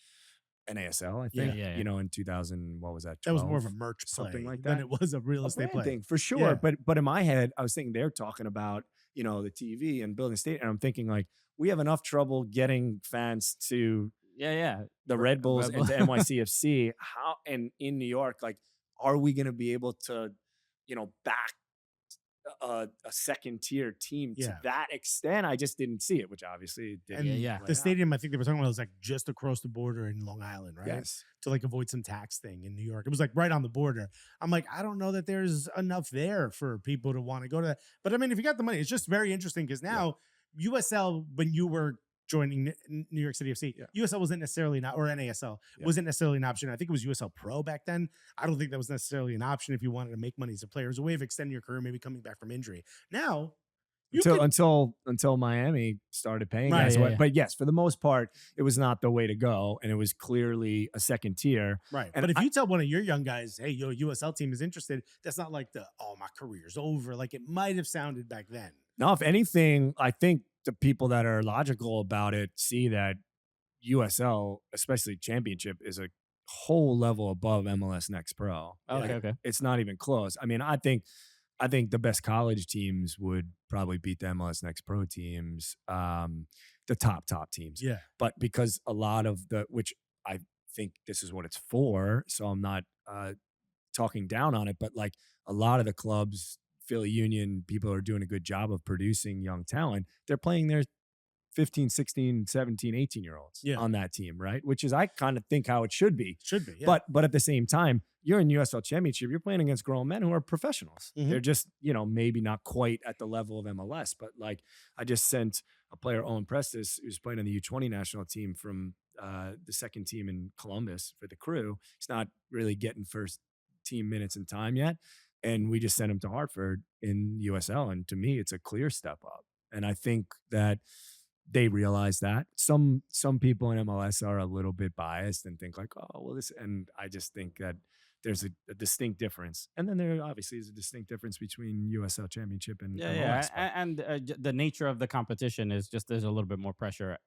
NASL, I think, in 2000, what was that? 12? That was more of a merch something play like that. Than it was a real estate play. Thing, for sure. Yeah. But in my head, I was thinking they're talking about, the TV and building state. And I'm thinking, like, we have enough trouble getting fans to the Red Bulls and to NYCFC. How, and in New York, like, are we going to be able to, back a second tier team to that extent? I just didn't see it, which obviously didn't. And the stadium, I think they were talking about, was like just across the border in Long Island, right? Yes. To like avoid some tax thing in New York. It was like right on the border. I'm like, I don't know that there's enough there for people to want to go to that. But I mean, if you got the money, it's just very interesting because now USL, when you were joining New York City FC, USL wasn't necessarily or NASL wasn't necessarily an option. I think it was USL Pro back then. I don't think that was necessarily an option if you wanted to make money as a player. It was a way of extending your career, maybe coming back from injury. Now, until Miami started paying guys. But yes, for the most part, it was not the way to go, and it was clearly a second tier. Right. And but if you tell one of your young guys, hey, your USL team is interested, that's not like my career's over. Like it might have sounded back then. No, if anything, I think the people that are logical about it see that USL, especially Championship, is a whole level above MLS Next Pro. Okay. It's not even close. I mean, I think the best college teams would probably beat the MLS Next Pro teams. the top teams. Yeah. But because a lot of which I think this is what it's for, so I'm not talking down on it, but like a lot of the clubs, Philly Union, people are doing a good job of producing young talent. They're playing their 15, 16, 17, 18-year-olds on that team, right? Which is, I kind of think how it should be. Should be, yeah. But at the same time, you're in USL Championship, you're playing against grown men who are professionals. They're just, maybe not quite at the level of MLS, but like I just sent a player, Owen Prestis, who's playing on the U20 national team from the second team in Columbus for the Crew. He's not really getting first team minutes in time yet. And we just sent him to Hartford in USL. And to me, it's a clear step up. And I think that they realize that some people in MLS are a little bit biased and think like, oh, well, this, and I just think that there's a distinct difference. And then there obviously is a distinct difference between USL Championship and MLS. And the nature of the competition is just there's a little bit more pressure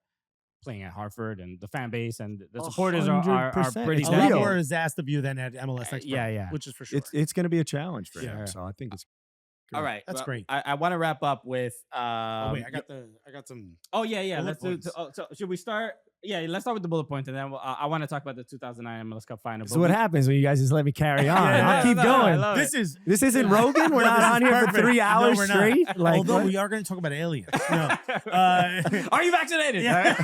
playing at Hartford, and the fan base and the supporters are pretty. A lot more is asked of you than at MLS Expo, yeah, which is for sure. It's going to be a challenge for him, so I think it's all right. That's great. I want to wrap up with. I got some. Oh yeah. Let's do. So should we start? Yeah, let's start with the bullet points, and then I want to talk about the 2009 MLS Cup final. So what happens when you guys just let me carry on? I'll keep going. This isn't Rogan. We're not on here for 3 hours straight. Like, although we are going to talk about aliens. No. Are you vaccinated? Yeah.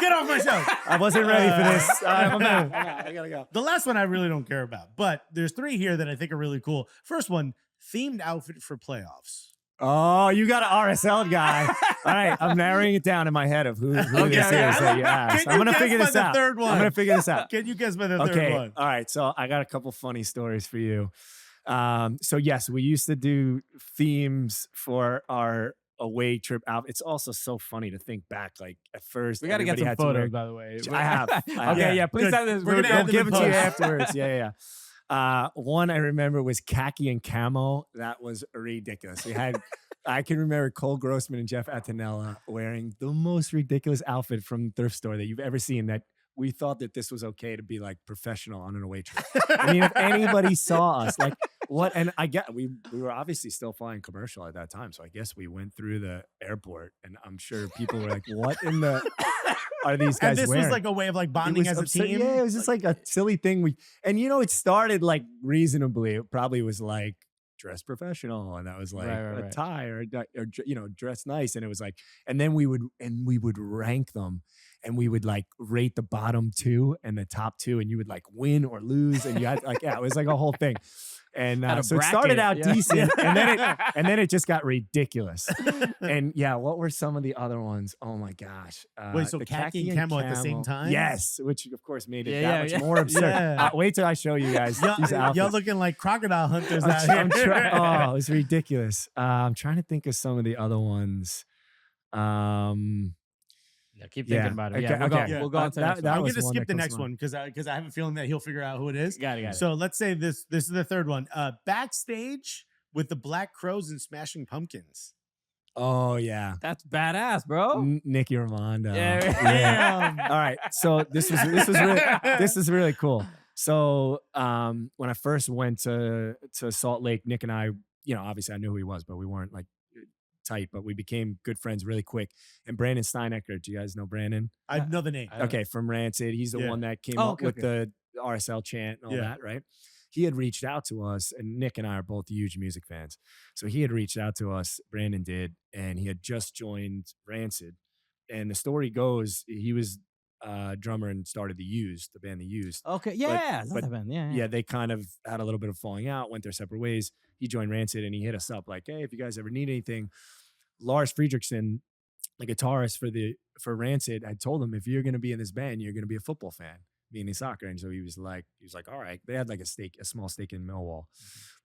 Get off my show. I wasn't ready for this. I gotta go. The last one I really don't care about, but there's 3 here that I think are really cool. First one, themed outfit for playoffs. Oh, you got an RSL guy. All right, I'm narrowing it down in my head of who this is that you asked. I'm going to figure this out. I'm going to figure this out. Can you guess by the third one? All right, so I got a couple funny stories for you. So yes, we used to do themes for our away trip out. It's also so funny to think back. Like at first, we got to get some photos, by the way. I have. Okay, yeah. Please have this. We'll give it to you afterwards. Yeah. One I remember was khaki and camo. That was ridiculous. I can remember Cole Grossman and Jeff Attanella wearing the most ridiculous outfit from thrift store that you've ever seen, that we thought that this was okay to be like professional on an away trip. I mean, if anybody saw us, like what, and I get, we were obviously still flying commercial at that time. So I guess we went through the airport and I'm sure people were like, what in the are these guys and this wearing? Was like a way of like bonding as a team? Yeah, it was just like a silly thing. It started like reasonably. It probably was like dress professional, and that was like a tie or dress nice. And it was like, and then we would rank them, and we would like rate the bottom 2 and the top 2, and you would like win or lose, and you had like, it was like a whole thing. And so it started out decent, and then it just got ridiculous. And what were some of the other ones? Oh my gosh! Wait, so khaki and camo at the same time? Yes, which of course made it that much more absurd. Wait till I show you guys these outfits. Y'all looking like crocodile hunters out here. Oh, it was ridiculous. I'm trying to think of some of the other ones. Keep thinking about it. We'll go on to that. I'm going to skip the next one because I have a feeling that he'll figure out who it is. Got it. So let's say this is the third one. Backstage with the Black Crows and Smashing Pumpkins. Oh yeah, that's badass, bro. Nicky Raimondo. Yeah. All right, so this is really cool. So when I first went to Salt Lake, Nick and I, obviously I knew who he was, but we weren't like tight, but we became good friends really quick. And Brandon Steinecker, do you guys know Brandon? I know the name. Okay, from Rancid. He's the one that came up with the RSL chant and all that, right? He had reached out to us, and Nick and I are both huge music fans. So he had reached out to us, Brandon did, and he had just joined Rancid. And the story goes, he was drummer and started the band The Used. Okay, yeah, but that band. Yeah, they kind of had a little bit of falling out, went their separate ways. He joined Rancid, and he hit us up like, "Hey, if you guys ever need anything," Lars Friedrichsen, the guitarist for Rancid, had told him, if you're going to be in this band, you're going to be a football fan, meaning soccer. And so he was like, all right. They had like a small stake in Millwall.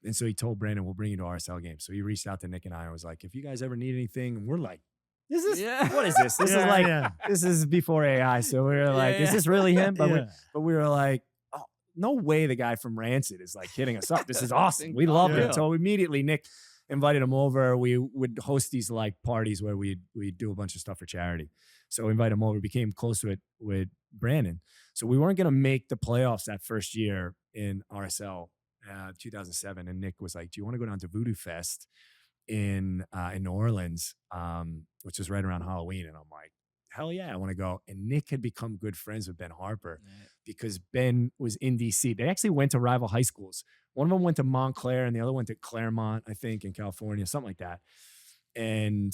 And so he told Brandon, we'll bring you to RSL games. So he reached out to Nick and I and was like, if you guys ever need anything, and we're like, what is this? This is this is before AI. So we were like, is this really him? But we were like, oh, no way the guy from Rancid is like hitting us up. This is awesome. We love it. So immediately Nick invited him over. We would host these like parties where we'd do a bunch of stuff for charity. So we invited him over, became close with Brandon. So we weren't going to make the playoffs that first year in RSL, 2007. And Nick was like, do you want to go down to Voodoo Fest in New Orleans, which is right around Halloween? And I'm like, hell yeah, I want to go. And Nick had become good friends with Ben Harper because Ben was in DC. They actually went to rival high schools. One of them went to Montclair and the other went to Claremont, I think, in California, something like that. And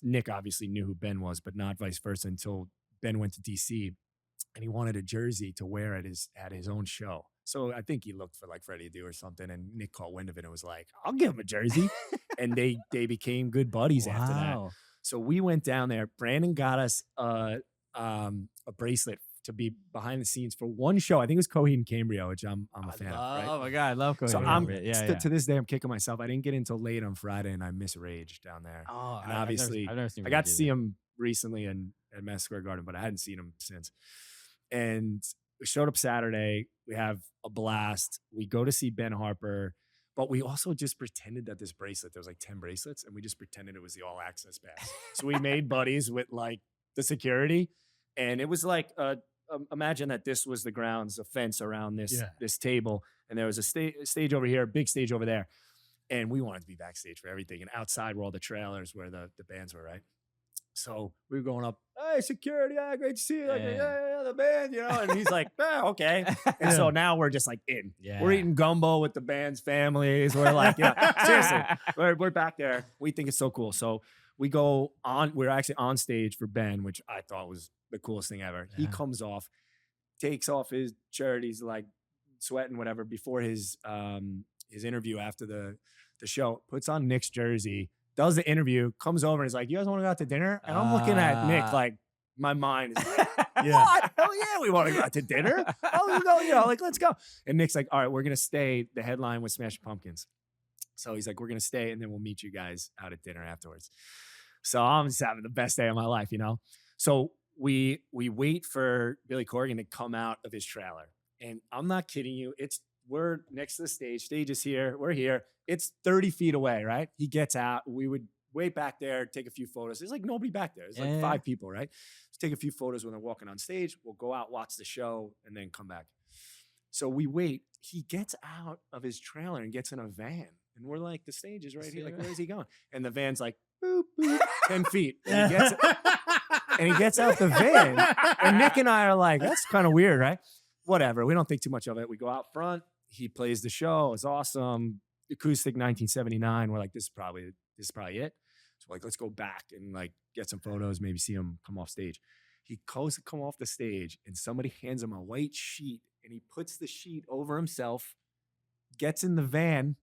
Nick obviously knew who Ben was, but not vice versa until Ben went to DC and he wanted a jersey to wear at his own show. So I think he looked for like Freddie Adu or something, and Nick caught wind of it and was like, I'll give him a jersey. And they became good buddies after that. So we went down there. Brandon got us a bracelet to be behind the scenes for one show. I think it was Coheed and Cambria, which I'm a fan of. Right? Oh my God, I love Coheed. So to this day, I'm kicking myself. I didn't get until late on Friday, and I misraged down there. Oh, and obviously, I've never seen I got to see him recently at Madison Square Garden, but I hadn't seen him since. And we showed up Saturday. We have a blast. We go to see Ben Harper, but we also just pretended that this bracelet, there was like 10 bracelets, and we just pretended it was the all access pass. So we made buddies with like the security, and it was like, imagine that this was the grounds, a fence around this table, and there was a stage over here, a big stage over there. And we wanted to be backstage for everything. And outside were all the trailers where the bands were, right? So we were going up, hey, security, great to see you. Like, yeah, the band, And he's like, okay. And so now we're just like in. Yeah. We're eating gumbo with the band's families. We're like, seriously, we're back there. We think it's so cool. So we go on. We're actually on stage for Ben, which I thought was the coolest thing ever. Yeah. He comes off, takes off his shirt. He's like sweating, whatever, before his interview after the show, puts on Nick's jersey, does the interview, comes over and is like, you guys want to go out to dinner? And I'm looking at Nick like, my mind is like, what? Hell yeah, we want to go out to dinner. Oh, go, let's go. And Nick's like, all right, we're going to stay. The headline was Smashing Pumpkins. So he's like, we're going to stay and then we'll meet you guys out at dinner afterwards. So I'm just having the best day of my life, So we wait for Billy Corgan to come out of his trailer. And I'm not kidding you. We're next to the stage. Stage is here. We're here. It's 30 feet away, right? He gets out. We would wait back there, take a few photos. There's like nobody back there. There's like 5 people, right? Let's take a few photos when they're walking on stage. We'll go out, watch the show, and then come back. So we wait. He gets out of his trailer and gets in a van. And we're like, the stage is right here. Like, where is he going? And the van's like, boop, boop, 10 feet. And he gets out the van. And Nick and I are like, that's kind of weird, right? Whatever. We don't think too much of it. We go out front. He plays the show. It's awesome. Acoustic 1979. We're like, this is probably it. So like, let's go back and like get some photos, maybe see him come off stage. He goes to come off the stage and somebody hands him a white sheet and he puts the sheet over himself, gets in the van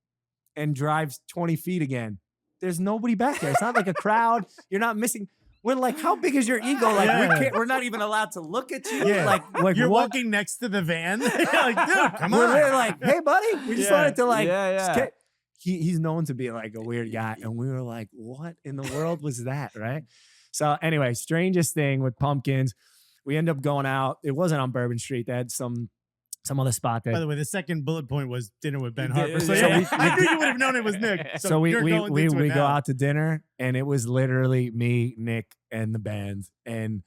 and drives 20 feet again. There's nobody back there. It's not like a crowd. You're not missing. We're like, how big is your ego? Like, we're not even allowed to look at you. Yeah. Like you're walking next to the van. Like, dude, come on. We're like, hey, buddy. We just wanted to like, he's known to be like a weird guy. And we were like, what in the world was that? Right. So anyway, strangest thing with Pumpkins, we end up going out. It wasn't on Bourbon Street. They had some other spot there. By the way, the second bullet point was dinner with Ben Harper. So I knew you would have known it was Nick. So we go out to dinner, and it was literally me, Nick, and the band. And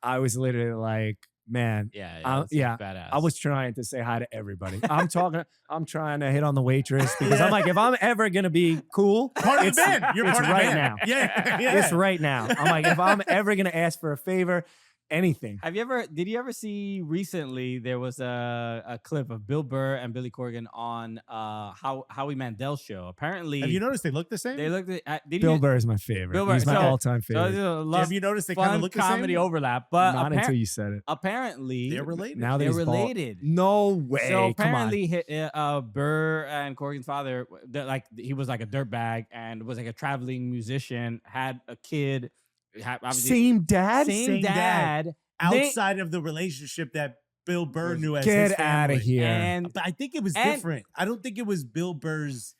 I was literally like, man, badass. I was trying to say hi to everybody. I'm trying to hit on the waitress because I'm like, if I'm ever gonna be cool, part of the band. You're part of the band. Now. Yeah, it's right now. I'm like, if I'm ever gonna ask for a favor, anything. Did you ever see recently there was a clip of Bill Burr and Billy Corgan on Howie Mandel's show? Apparently, have you noticed they look the same? They look Bill Burr is my favorite. Bill Burr, he's my all-time favorite. So have you noticed they kind of look the same? Comedy overlap, but not until you said it. Apparently, they're related. Now they're related. No way. So apparently, Burr and Corgan's father, he was like a dirtbag and was like a traveling musician, had a kid. Same dad. Outside of the relationship that Bill Burr knew as get his family. Out of here. But I think it was different. I don't think it was Bill Burr's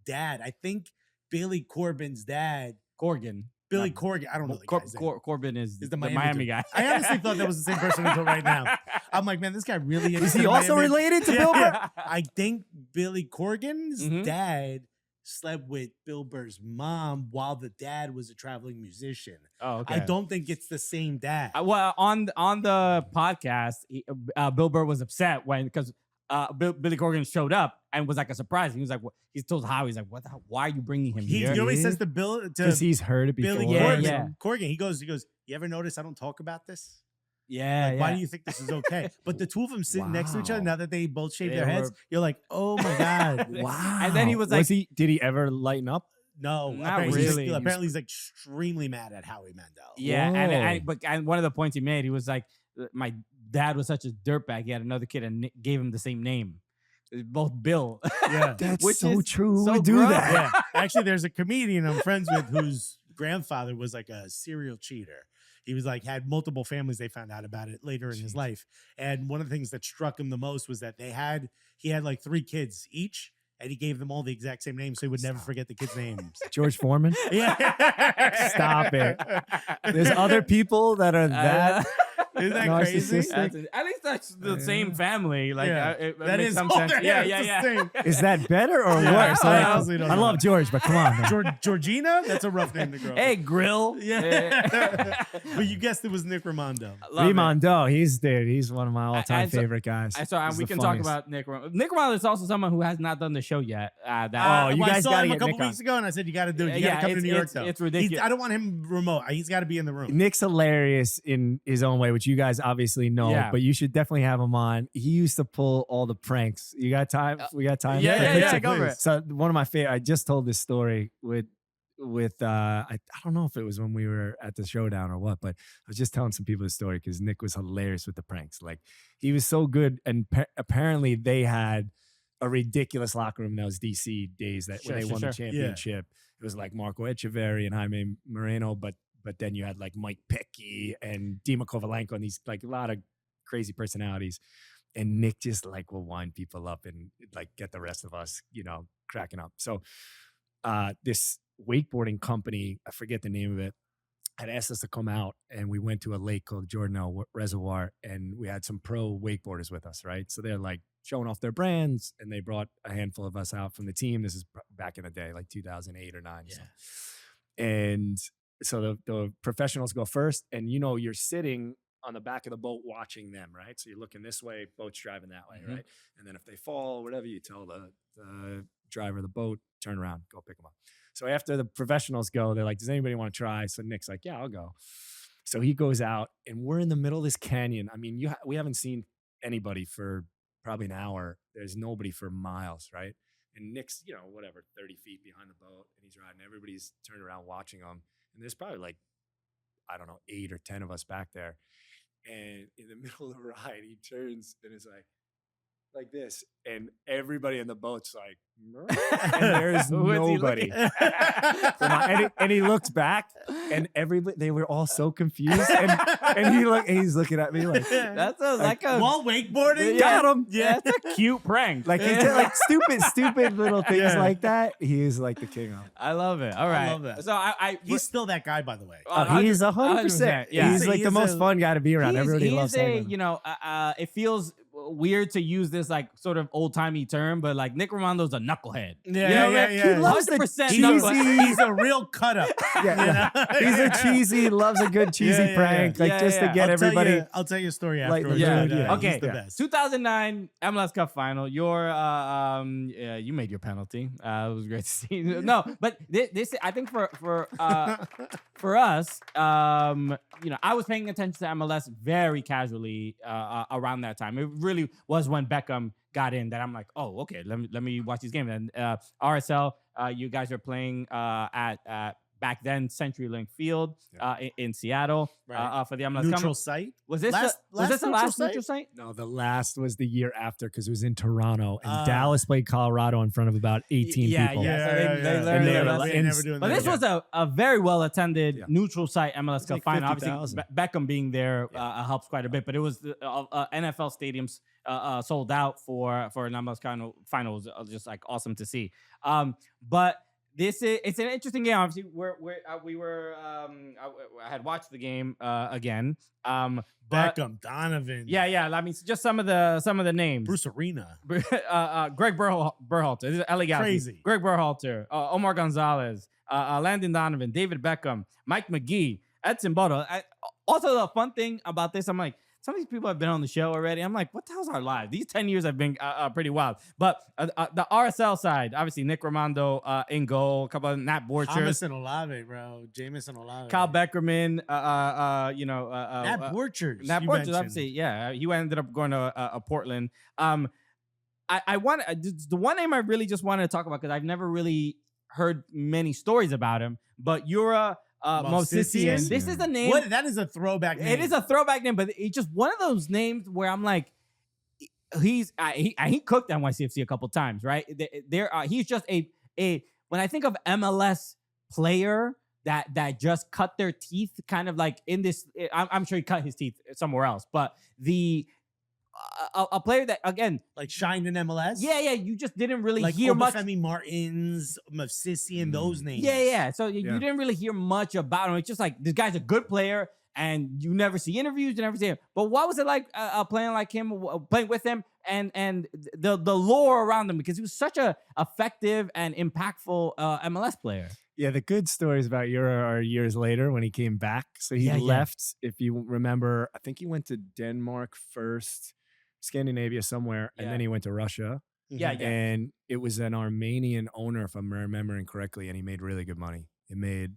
dad. I think Billy Corgan's dad. Billy Corgan. I don't know. Corbin is the Miami guy. I honestly thought that was the same person until right now. I'm like, man, this guy really is. Is he also related to Bill Burr? I think Billy Corgan's dad slept with Bill Burr's mom while the dad was a traveling musician. Oh, okay. I don't think it's the same dad. Well, on the podcast, Bill Burr was upset because Billy Corgan showed up and was like a surprise. He was like, he told Howie, he's like, what the hell? Why are you bringing him here? You know what he says to Bill? Because he's heard it before. Billy Yeah. Corgan. He goes, you ever notice I don't talk about this? Yeah, Why do you think this is okay? But the two of them sitting next to each other, now that they both shaved their heads, you're like, oh my God. Wow. And then he was like, did he ever lighten up? No, not apparently really. He's like extremely mad at Howie Mandel. Yeah, Whoa. and one of the points he made, he was like, my dad was such a dirtbag. He had another kid and gave him the same name. Both Bill. Yeah. That's Which so is true. so we do gross. that. Yeah. Actually, there's a comedian I'm friends with whose grandfather was like a serial cheater. He was like, had multiple families. They found out about it later in his life. And one of the things that struck him the most was that he had like 3 kids each. And he gave them all the exact same name, so he would never forget the kids' names. George Foreman? Yeah. Stop it. There's other people that are that. Isn't that crazy? At least that's the same family. Like it that makes is some all sense. that Yeah. same. Is that better or Yeah, worse? I honestly don't I know. love George, but come on, man. Georgina? That's a rough name to grow up. Hey, Grill. Yeah. But you guessed it was Nick Raimondo. Raimondo, he's one of my all-time favorite guys. We can talk about Nick Raimondo. Nick Raimondo is also someone who has not done the show yet. You I guys saw gotta him a get couple Nick on. weeks ago, and I said, you got to do it. You got to come to New York, though. It's ridiculous. I don't want him remote. He's got to be in the room. Nick's hilarious in his own way, which you guys obviously know, Yeah. but you should definitely have him on. He used to pull all the pranks. You got time? We got time? Yeah, go for it. So one of my favorite, I just told this story with I don't know if it was when we were at the showdown or what, but I was just telling some people the story because Nick was hilarious with the pranks. Like he was so good, and apparently they had a ridiculous locker room in those DC days when they won the championship. It was like Marco Echeverri and Jaime Moreno, but then you had like Mike Pickey and Dima Kovalenko and these like a lot of crazy personalities. And Nick just like will wind people up and like get the rest of us, cracking up. So this wakeboarding company, I forget the name of it, had asked us to come out, and we went to a lake called Jordanelle Reservoir, and we had some pro wakeboarders with us, right? So they're like showing off their brands, and they brought a handful of us out from the team. This is back in the day, like 2008 or 9. Yeah. So. And so the professionals go first, and you're sitting on the back of the boat watching them, right? So you're looking this way, boat's driving that way, right? And then if they fall, whatever, you tell the driver of the boat, turn around, go pick them up. So after the professionals go, they're like, does anybody want to try? So Nick's like, yeah, I'll go. So he goes out, and we're in the middle of this canyon. I mean, we haven't seen anybody for probably an hour. There's nobody for miles, right? And Nick's, 30 feet behind the boat, and he's riding. Everybody's turned around watching him. And there's probably like, I don't know, 8 or 10 of us back there. And in the middle of the ride, he turns and is like this, and everybody in the boat's like, and there's nobody. And he looks back, and they were all so confused, and he's looking at me like, that's like a while wakeboarding. Got him. Yeah, that's a cute prank. Like he did like stupid little things like that. He is like the king of. I love it. All right, I love that. So he's still that guy, by the way. He's 100%. Yeah, he's like the most fun guy to be around. Everybody loves him. It feels weird to use this like sort of old timey term, but like Nick Raimondo's a knucklehead. Yeah. He loves the 100% cheesy. He's a real cut up. He's a cheesy. Loves a good cheesy prank, like just to get everybody. I'll tell you a story Like, afterwards. yeah. Okay. He's the best. 2009 MLS Cup final. You made your penalty. It was great to see. No, but this I think for us, I was paying attention to MLS very casually around that time. It really was when Beckham got in that I'm like, oh, okay, let me watch this game. And RSL, you guys are playing at back then CenturyLink Field in Seattle for the MLS neutral Cup. site. Was this the last neutral site? No, the last was the year after because it was in Toronto, and Dallas played Colorado in front of about 18 people. Yeah. So they learned They never doing But that this again. was a very well attended neutral site MLS Cup like final. 50,000. Obviously, Beckham being there helps quite a bit. But it was NFL stadiums sold out for an MLS final was just like awesome to see. But it's an interesting game. Obviously, I had watched the game again. But Beckham, Donovan. Yeah. I mean, just some of the names. Bruce Arena. Greg Berhalter. This is LA Galaxy. Crazy. Greg Berhalter. Omar Gonzalez. Landon Donovan. David Beckham. Mike McGee. Edson Bodo. Also, the fun thing about this, I'm like, some of these people have been on the show already. I'm like, what the hell's our lives? These 10 years have been pretty wild. But the RSL side, obviously Nick Rimando in goal, a couple of Nat Borchers. Jameson Olave, bro. Jameson Olave. Kyle Beckerman, Nat Borchers. Nat Borchers, obviously, yeah. He ended up going to Portland. I want the one name I really just wanted to talk about because I've never really heard many stories about him, but Yura Movsisyan. This is a name. That is a throwback name. It is a throwback name, but it's just one of those names where I'm like, he cooked NYCFC a couple times, right? He's just a when I think of MLS player that just cut their teeth, kind of like in this. I'm sure he cut his teeth somewhere else, but a player that, again, like shined in MLS. Yeah. You just didn't really like hear much. Obafemi Martins, Movsisyan, those names. Yeah. So you didn't really hear much about him. It's just like, this guy's a good player, and you never see interviews, you never see him. But what was it like playing like him, playing with him, and the lore around him? Because he was such a effective and impactful MLS player. Yeah, the good stories about Yura are years later when he came back. So he left, if you remember, I think he went to Denmark first, Scandinavia somewhere, and then he went to Russia. Yeah. And it was an Armenian owner, if I'm remembering correctly, and he made really good money. He made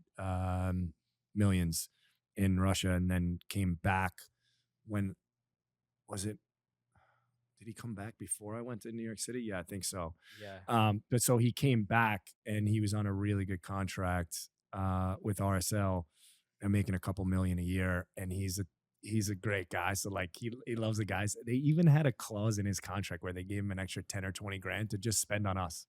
millions in Russia, and then came back when, was it? Did he come back before I went to New York City? Yeah, I think so. Yeah. But so he came back, and he was on a really good contract with RSL and making a couple million a year. And he's a great guy. So like he loves the guys. They even had a clause in his contract where they gave him an extra 10 or 20 grand to just spend on us.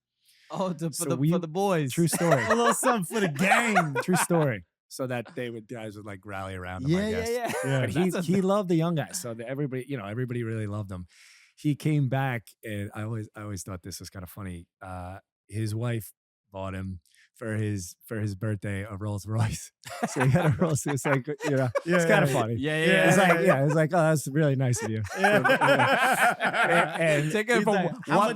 Oh, for the boys. True story. A little something for the gang. True story. So that guys would like rally around him. I guess. Yeah. But he loved the young guys. So everybody really loved him. He came back, and I always thought this was kind of funny. His wife bought him for his birthday a Rolls Royce. So he had a Rolls. It's like, it's kind of funny. Yeah. It's like, oh, that's really nice of you. And take it from how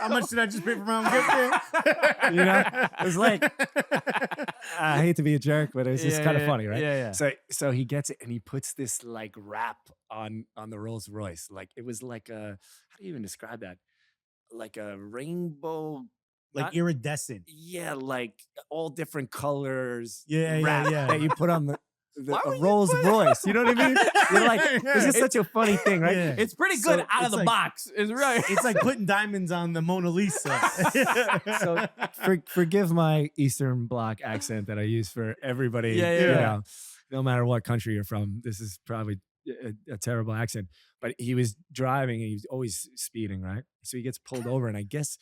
much did I just pay for my own gift? It's like, I hate to be a jerk, but it's just kind of funny, right? Yeah. So he gets it, and he puts this like wrap on the Rolls Royce. Like it was like how do you even describe that? Like a rainbow. Like iridescent. Yeah, like all different colors. Yeah. That you put on the Rolls Royce. You know what I mean? You're like, this is such a funny thing, right? Yeah. It's pretty good out of the box. It's right. It's like putting diamonds on the Mona Lisa. So forgive my Eastern Bloc accent that I use for everybody. Yeah. No matter what country you're from, this is probably a terrible accent. But he was driving, and he was always speeding, right? So he gets pulled over, and I guess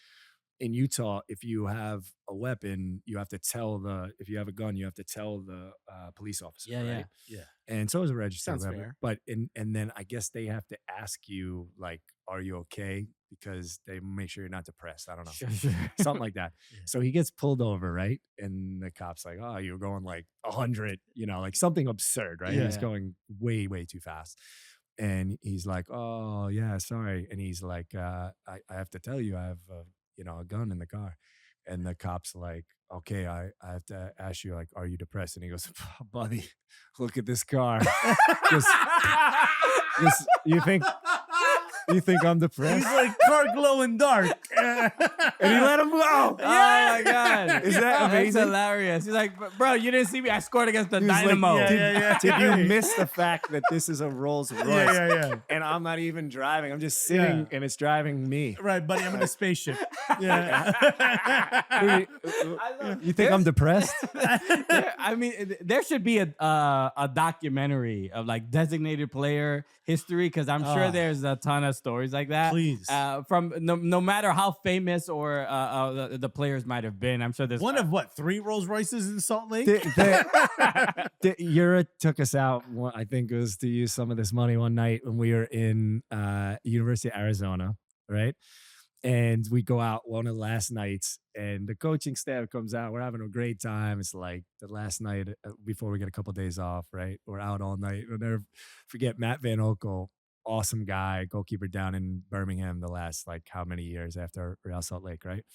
in Utah, if you have a weapon, you have to tell if you have a gun, you have to tell the police officer. Right? Yeah. And so is a registered weapon. Fair. But and then I guess they have to ask you, like, are you okay? Because they make sure you're not depressed. I don't know. Sure. Something like that. Yeah. So he gets pulled over, right? And the cop's like, oh, you're going like 100, like something absurd, right? Yeah. He's going way, way too fast. And he's like, oh, yeah, sorry. And he's like, I have to tell you, I have a gun in the car. And the cop's like, okay, I have to ask you, like, are you depressed? And he goes, oh, buddy, look at this car. You think I'm depressed? He's like, car glowing dark. And he let him go. Oh my God. Is that amazing? That's hilarious. He's like, bro, you didn't see me. I scored against the Dynamo. Like, Did you miss the fact that this is a Rolls Royce? Yeah. And I'm not even driving. I'm just sitting, and it's driving me. Right, buddy. I'm in a spaceship. Yeah. You think I'm depressed? I mean, there should be a documentary of like designated player history, because I'm sure there's a ton of stories like that. Please. From no matter how famous or the players might have been, I'm sure there's one of 3 Rolls Royces in Salt Lake. Yura took us out. I think it was to use some of this money one night when we were in University of Arizona, right? And we go out one of the last nights, and the coaching staff comes out. We're having a great time. It's like the last night before we get a couple of days off, right? We're out all night. I'll never forget Matt Van Okel, awesome guy, goalkeeper down in Birmingham the last like how many years after Real Salt Lake, right?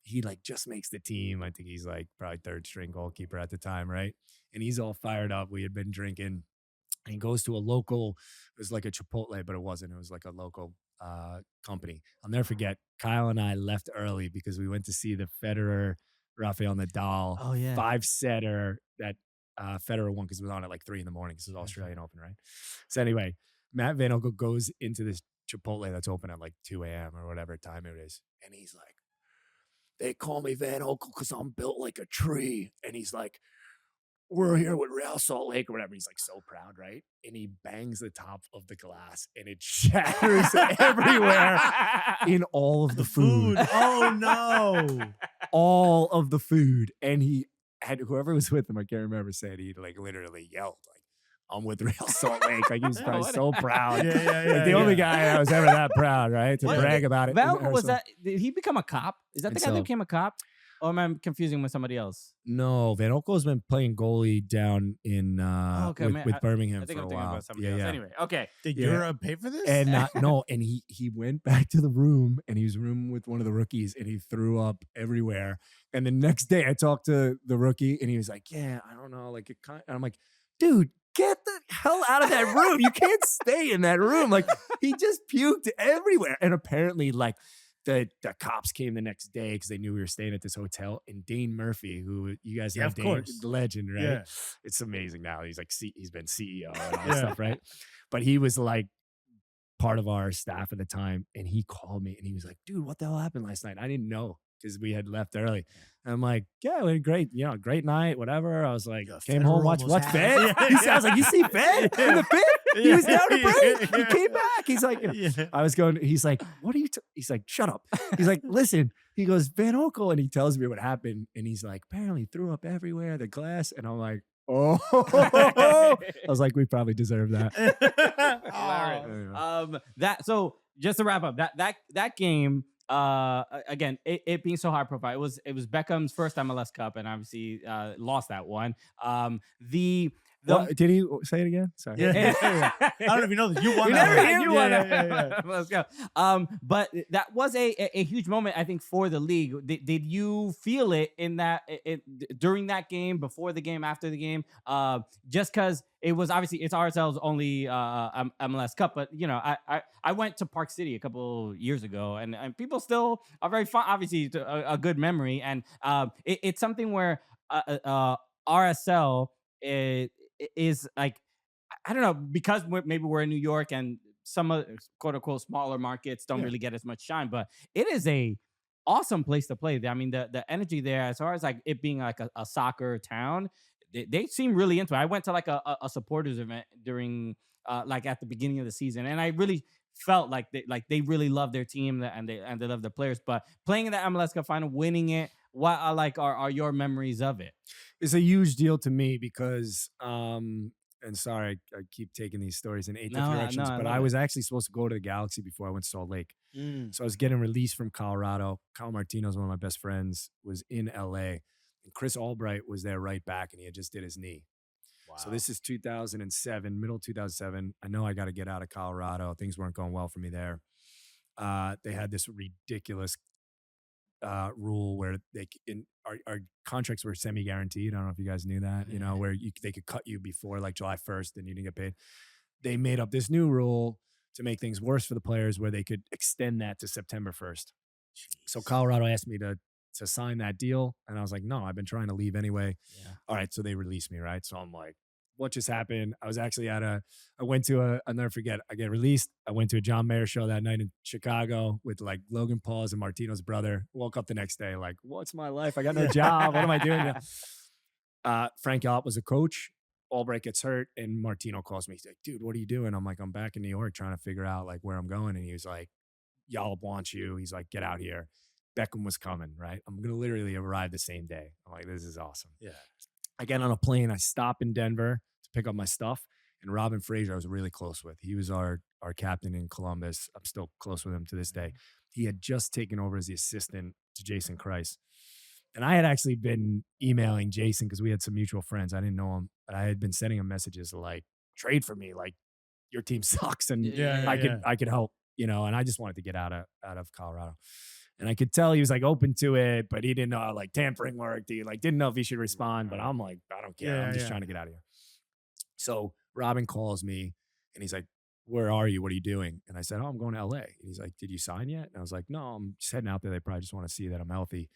He like just makes the team. I think he's like probably 3rd string goalkeeper at the time, right? And he's all fired up. We had been drinking. And he goes to a local, it was like a Chipotle, but it wasn't. It was like a local company. I'll never forget, Kyle and I left early because we went to see the Federer, Rafael Nadal 5-setter that Federer won because it was on at like 3 a.m. because it was Australian Open, right? So anyway, Matt Van Oekel goes into this Chipotle that's open at like 2 a.m. or whatever time it is. And he's like, they call me Van Oekel because I'm built like a tree. And he's like, we're here with Real Salt Lake or whatever. He's like so proud, right? And he bangs the top of the glass and it shatters everywhere in all of the food. Oh, no. All of the food. And he had, whoever was with him, I can't remember, said he like literally yelled, like, I'm with Real Salt Lake. Like he was probably so proud. Like the only guy that was ever that proud, right? To brag about it. Val, was that, did he become a cop? Is that the guy that became a cop? Or am I confusing with somebody else? No, Van Oekel's been playing goalie down in with Birmingham for a while. Else. Anyway, okay. Did Europe pay for this? And and he went back to the room and he was rooming with one of the rookies and he threw up everywhere. And the next day I talked to the rookie and he was like, "Yeah, I don't know, like it kind." And I'm like, "Dude, get the hell out of that room! You can't stay in that room." Like he just puked everywhere. And apparently, like. The cops came the next day because they knew we were staying at this hotel. And Dane Murphy, who you guys have, Dane, the legend, right? Yeah. It's amazing now. He's like he's been CEO and all that stuff, right? But he was like part of our staff at the time, and he called me and he was like, "Dude, what the hell happened last night?" I didn't know because we had left early. And I'm like, "Yeah, we had great, great night, whatever." I was like, came home, watch Fed. He sounds like, "You see Fed in the pit?" He was down to break. He came back. He's like, I was going, he's like, "What are you?" He's like, "Shut up." He's like, "Listen," he goes, "Van Oekel," and he tells me what happened. And he's like, "Apparently threw up everywhere, the glass." And I'm like, "Oh," I was like, "We probably deserve that." So just to wrap up, that game, again, it being so high profile, it was Beckham's first MLS Cup, and obviously lost that one. Did he say it again? Sorry. Yeah. I don't know if you know that you won. You won that. Let's go. But that was a huge moment, I think, for the league. Did you feel it in that during that game, before the game, after the game? Just because it was obviously it's RSL's only MLS Cup, but I went to Park City a couple years ago, and people still are very fun. Obviously, a good memory, and it's something where RSL is like, I don't know, because maybe we're in New York and some of quote unquote smaller markets don't really get as much shine, but it is a awesome place to play. I mean, the energy there, as far as like it being like a soccer town, they seem really into it. I went to like a supporters event during like at the beginning of the season, and I really felt like they really love their team and they love their players. But playing in the MLS Cup final, winning it, what are your memories of it? It's a huge deal to me because, and sorry, I keep taking these stories in eight different directions, but I was actually supposed to go to the Galaxy before I went to Salt Lake. So I was getting released from Colorado. Kyle Martino's one of my best friends, was in LA, and Chris Albright was there right back, and he had just did his knee. Wow. So this is 2007, middle 2007. I know I got to get out of Colorado. Things weren't going well for me there. They had this ridiculous rule where our contracts were semi-guaranteed. I don't know if you guys knew that, where they could cut you before like July 1st and you didn't get paid. They made up this new rule to make things worse for the players where they could extend that to September 1st. Jeez. So Colorado asked me to sign that deal. And I was like, no, I've been trying to leave anyway. Yeah. All right. So they released me, right? So I'm like, what just happened? I was actually I'll never forget, I get released. I went to a John Mayer show that night in Chicago with like Logan Paul's and Martino's brother. Woke up the next day like, what's my life? I got no job. What am I doing now? Frank Yallop was a coach. Albright gets hurt and Martino calls me. He's like, dude, what are you doing? I'm like, I'm back in New York trying to figure out like where I'm going. And he was like, Yallop wants you. He's like, get out here. Beckham was coming, right? I'm going to literally arrive the same day. I'm like, this is awesome. Yeah. I get on a plane. I stop in Denver to pick up my stuff. And Robin Fraser, I was really close with. He was our captain in Columbus. I'm still close with him to this day. He had just taken over as the assistant to Jason Kreis. And I had actually been emailing Jason because we had some mutual friends. I didn't know him, but I had been sending him messages like, trade for me. Like, your team sucks and I could help, and I just wanted to get out of Colorado. And I could tell he was like open to it, but he didn't know how like tampering worked. He like didn't know if he should respond, but I'm like, I don't care. I'm just trying to get out of here. So Robin calls me and he's like, where are you? What are you doing? And I said, oh, I'm going to LA. And he's like, did you sign yet? And I was like, no, I'm just heading out there. They probably just want to see that I'm healthy.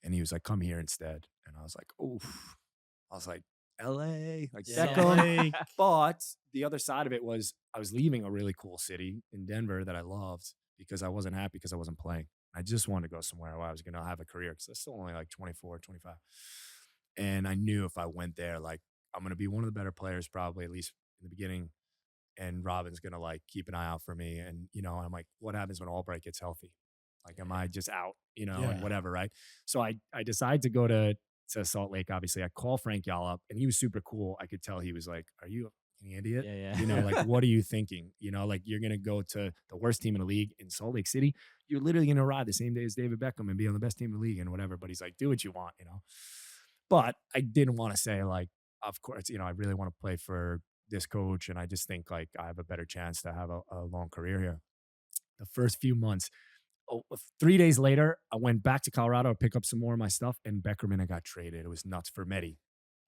And he was like, come here instead. And I was like, oof. I was like, LA, like Beckham. But the other side of it was I was leaving a really cool city in Denver that I loved because I wasn't happy because I wasn't playing. I just wanted to go somewhere where I was going to have a career because I was still only like 24, 25. And I knew if I went there, like I'm going to be one of the better players probably, at least in the beginning. And Robin's going to like keep an eye out for me. And, I'm like, what happens when Albright gets healthy? Like, am I just out, and whatever, right? So I decided to go to Salt Lake, obviously. I called Frank Yallop, and he was super cool. I could tell he was like, are you an idiot? Yeah. Like, what are you thinking? Like, you're going to go to the worst team in the league in Salt Lake City. You're literally going to arrive the same day as David Beckham and be on the best team in the league and whatever. But he's like, do what you want, But I didn't want to say, like, of course, I really want to play for this coach, and I just think, like, I have a better chance to have a long career here. The first few months, 3 days later, I went back to Colorado to pick up some more of my stuff, and Beckerman got traded. It was nuts for Medi,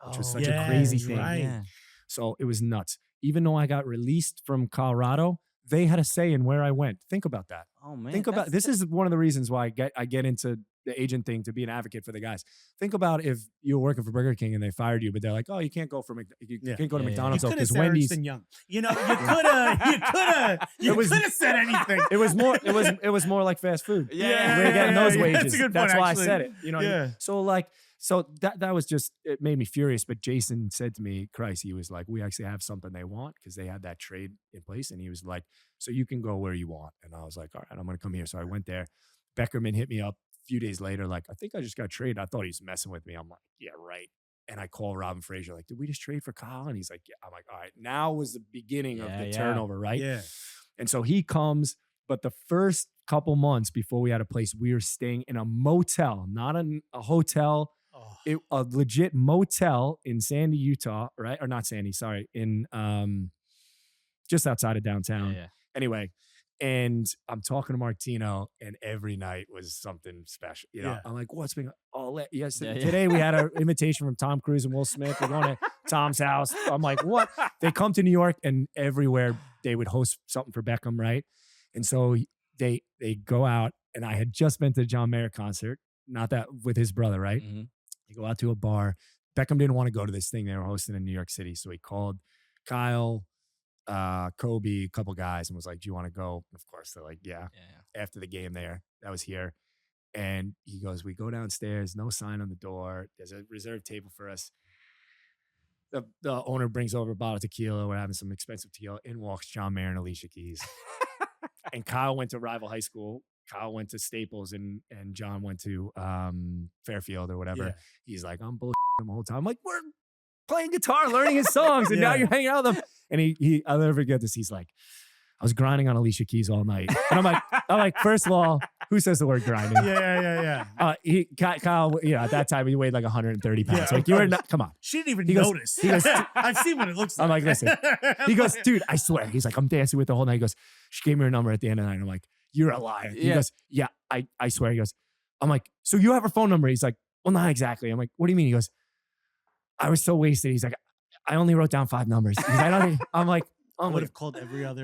which was such a crazy thing. Right. Yeah. So it was nuts. Even though I got released from Colorado, they had a say in where I went. Think about that. Oh man, Think about this. Is one of the reasons why I get into the agent thing, to be an advocate for the guys. Think about if you were working for Burger King and they fired you, but they're like, oh, you can't go for you can't go to McDonald's because Wendy's. Young. You could have said anything. It was more like fast food. Yeah. We're getting those wages. That's a good That's point, why actually. I said it. You know what I mean? So that was just, it made me furious. But Jason said to me, Christ, he was like, we actually have something they want, because they had that trade in place. And he was like, so you can go where you want. And I was like, all right, I'm going to come here. So I went there. Beckerman hit me up a few days later, like, I think I just got traded. I thought he was messing with me. I'm like, yeah, right. And I call Robin Fraser, like, did we just trade for Kyle? And he's like, yeah. I'm like, all right, now was the beginning of the turnover, right? Yeah. And so he comes, but the first couple months before we had a place, we were staying in a motel, not a hotel, a legit motel in Sandy, Utah, right? Or not Sandy, sorry, in just outside of downtown. Yeah. Anyway, and I'm talking to Martino, and every night was something special. I'm like, what's been? Today we had an invitation from Tom Cruise and Will Smith. We're going to Tom's house. I'm like, what? They come to New York, and everywhere they would host something for Beckham, right? And so they go out, and I had just been to the John Mayer concert, not that with his brother, right? Mm-hmm. They go out to a bar. Beckham didn't want to go to this thing they were hosting in New York City, so he called Kyle, Kobe, a couple guys, and was like, do you want to go? And of course, they're like, yeah. After the game there, that was here. And he goes, we go downstairs, no sign on the door. There's a reserved table for us. The owner brings over a bottle of tequila. We're having some expensive tequila. In walks John Mayer and Alicia Keys. And Kyle went to rival high school. Kyle went to Staples, and John went to Fairfield or whatever. Yeah. He's like, I'm bullshitting him the whole time. I'm like, we're playing guitar, learning his songs, and now you're hanging out with him. And I'll never forget this. He's like, I was grinding on Alicia Keys all night. And I'm like, first of all, who says the word grinding? Yeah. Kyle, at that time he weighed like 130 pounds. Like, you were not, come on. She didn't even notice. He goes, I've seen what it looks like. I'm like, listen. He goes, dude, I swear. He's like, I'm dancing with the whole night. He goes, she gave me her number at the end of the night. I'm like, you're a liar. He goes, yeah, I swear. He goes, I'm like, so you have her phone number? He's like, well, not exactly. I'm like, what do you mean? He goes, I was so wasted. He's like, I only wrote down 5 numbers. I'm like, I would have called every other.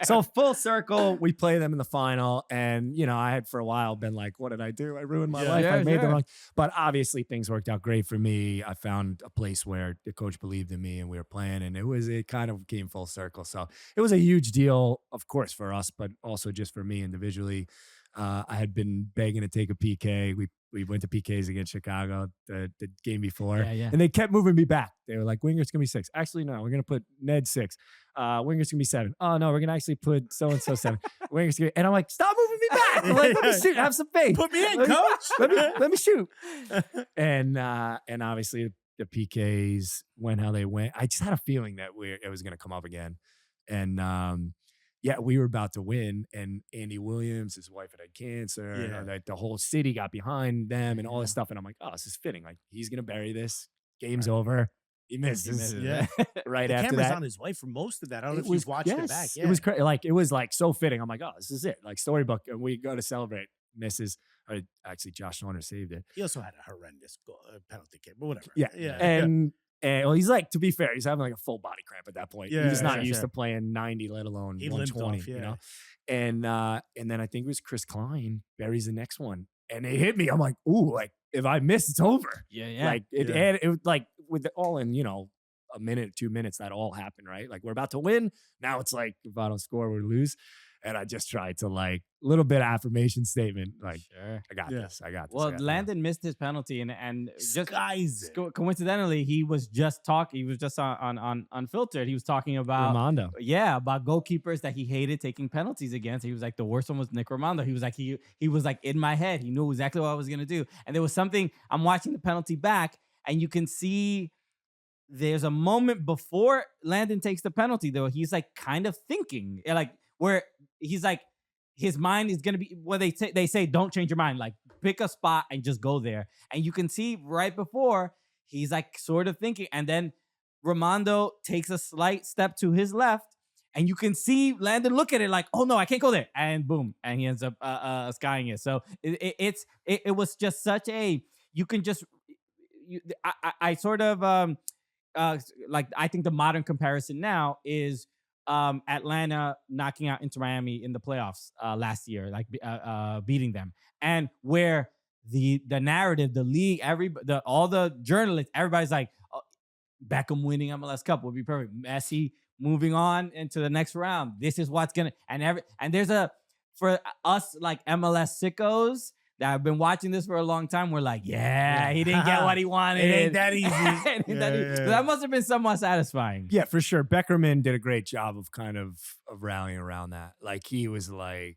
So full circle, we play them in the final. And, I had for a while been like, what did I do? I ruined my life. I made the wrong. But obviously things worked out great for me. I found a place where the coach believed in me and we were playing, and it kind of came full circle. So it was a huge deal, of course, for us, but also just for me individually. I had been begging to take a PK. We went to PKs against Chicago the game before, and they kept moving me back. They were like, Wingert's going to be 6. Actually, no, we're going to put Ned 6. Winger's going to be 7. Oh, no, we're going to actually put so-and-so 7. Winger's going to, and I'm like, stop moving me back. I'm like, let me shoot. Have some faith. Put me in, coach. Let me shoot. And obviously the PKs went how they went. I just had a feeling that it was going to come up again. And, we were about to win, and Andy Williams, his wife had cancer, and the whole city got behind them and all this stuff. And I'm like, oh, this is fitting. Like, he's going to bury this. Game's over. He misses. Right the after camera's that. on his wife for most of that. I don't know if you've watched it back. It was it was like so fitting. I'm like, oh, this is it. Like, storybook. And we go to celebrate. Misses. Actually, Josh Warner saved it. He also had a horrendous penalty kick, but whatever. And And well, he's like, to be fair, he's having like a full body cramp at that point. Yeah, he's not sure, used sure. to playing 90, let alone He 120, limped off, you know? And then I think it was Chris Klein buries the next one. And it hit me. I'm like, ooh, like if I miss, it's over. Yeah. Like it, Yeah. and it was like with the, all in, a minute, 2 minutes, that all happened, right? Like we're about to win. Now it's like, if I don't score, we lose. And I just tried to like a little bit of affirmation statement. Like, Sure. I got this. I got this. Well, I got Landon missed his penalty, and just coincidentally, he was just on Unfiltered. He was talking about Ramondo. about goalkeepers that he hated taking penalties against. He was like, the worst one was Nick Ramondo. He was like, he was like in my head. He knew exactly what I was gonna do. And there was something. I'm watching the penalty back, and you can see there's a moment before Landon takes the penalty, though. He's like kind of thinking, like where he's like, his mind is going to be where they say, don't change your mind. Like pick a spot and just go there. And you can see right before he's like sort of thinking. And then Ramondo takes a slight step to his left. And you can see Landon look at it like, oh no, I can't go there. And boom. And he ends up skying it. So it was just such a, you can just, I sort of, like, I think the modern comparison now is Atlanta knocking out Inter Miami in the playoffs last year, like beating them, and where the narrative, the league, all the journalists, everybody's like, oh, Beckham winning MLS Cup would be perfect. Messi moving on into the next round. This is what's gonna and there's for us like MLS sickos that have been watching this for a long time, we're like, yeah, he didn't get what he wanted. It ain't that easy. That must have been somewhat satisfying. Yeah, for sure. Beckerman did a great job of kind of rallying around that. Like Beckerman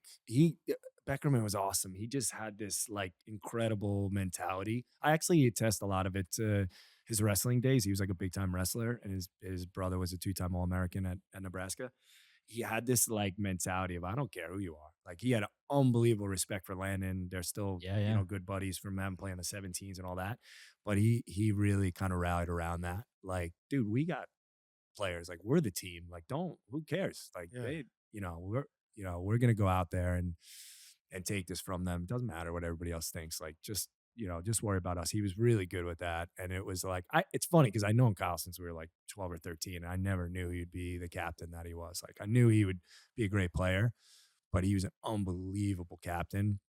was awesome. He just had this like incredible mentality. I actually attest a lot of it to his wrestling days. He was like a big time wrestler, and his brother was a 2-time All-American at Nebraska. He had this like mentality of, I don't care who you are. Like he had unbelievable respect for Landon. They're still, good buddies from them playing the 17s and all that. But he really kind of rallied around that. Like, dude, we got players. Like we're the team. Like, who cares? Like we're going to go out there and take this from them. It doesn't matter what everybody else thinks. Like just worry about us. He was really good with that. And it was like, it's funny because I known Kyle since we were like 12 or 13. And I never knew he'd be the captain that he was. Like I knew he would be a great player, but he was an unbelievable captain.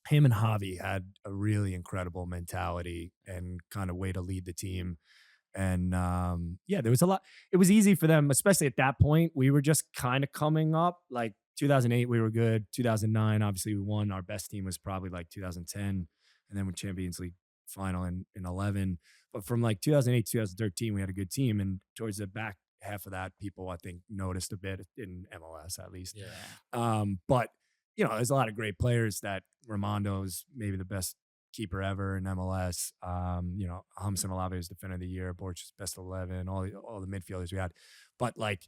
Him and Javi had a really incredible mentality and kind of way to lead the team. And there was a lot. It was easy for them, especially at that point. We were just kind of coming up. Like 2008, we were good. 2009, obviously we won. Our best team was probably like 2010. And then with Champions League final in 11. But from like 2008, 2013, we had a good team. And towards the back half of that, people, I think, noticed a bit in MLS at least. Yeah. But, there's a lot of great players that Ramondo's maybe the best keeper ever in MLS. Humson Olave was defender of the year, Borch's best 11, all the midfielders we had. But like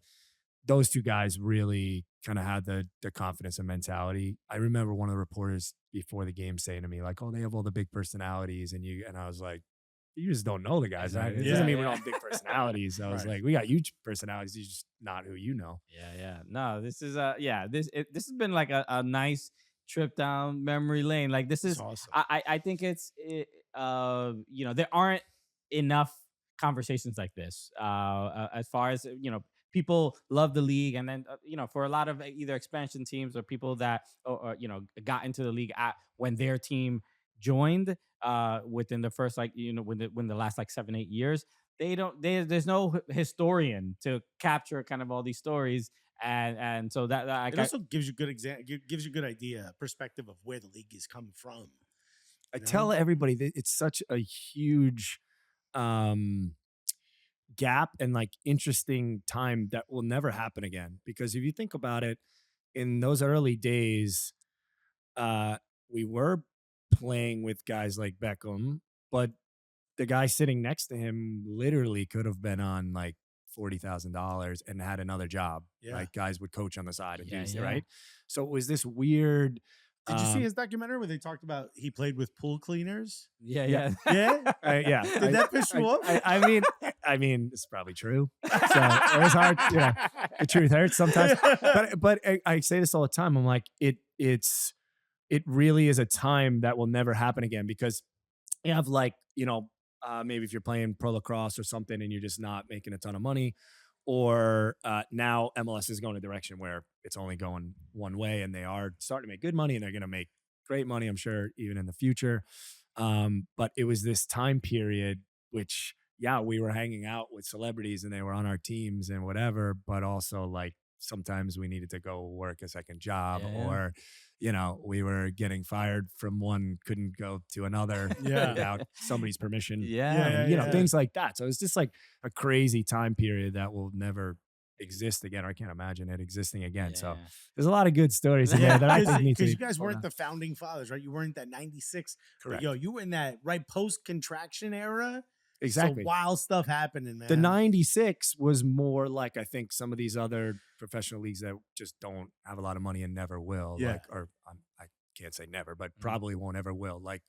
those two guys really kind of had the confidence and mentality. I remember one of the reporters before the game saying to me like, oh, they have all the big personalities and I was like, you just don't know the guys. Right? It doesn't mean we don't have big personalities. I was like, we got huge personalities. It's just not who you know. Yeah. No, this is this has been like a nice trip down memory lane. Like this is awesome. I think there aren't enough conversations like this as far as people love the league, and then for a lot of either expansion teams or people that got into the league when their team joined within the first when the last 7-8 years, there's no historian to capture kind of all these stories, and so that it also gives you good idea, perspective of where the league is coming from. I tell everybody that it's such a huge gap and like interesting time that will never happen again. Because if you think about it, in those early days, we were playing with guys like Beckham, but the guy sitting next to him literally could have been on like $40,000 and had another job. Like guys would coach on the side and do right. So it was this weird. Did you see his documentary where they talked about he played with pool cleaners? Yeah. Yeah. Did that piss you off? I mean, it's probably true. So it was hard. The truth hurts sometimes. But I say this all the time. I'm like, it really is a time that will never happen again, because you have maybe if you're playing pro lacrosse or something and you're just not making a ton of money, or now MLS is going a direction where it's only going one way, and they are starting to make good money, and they're going to make great money, I'm sure, even in the future. But it was this time period, which, yeah, we were hanging out with celebrities and they were on our teams and whatever, but also like sometimes we needed to go work a second job, or, you know, we were getting fired from one, couldn't go to another without somebody's permission. You know, things like that. So it's just like a crazy time period that will never exist again, or I can't imagine it existing again. So there's a lot of good stories in there that I think need to, because you guys weren't the founding fathers, right? You weren't that 96. Correct. Yo, you were in that post-contraction era. Exactly. So wild stuff happening, man. The 96 was more like, I think, some of these other professional leagues that just don't have a lot of money and never will. Like, or I can't say never, but probably won't ever will. Like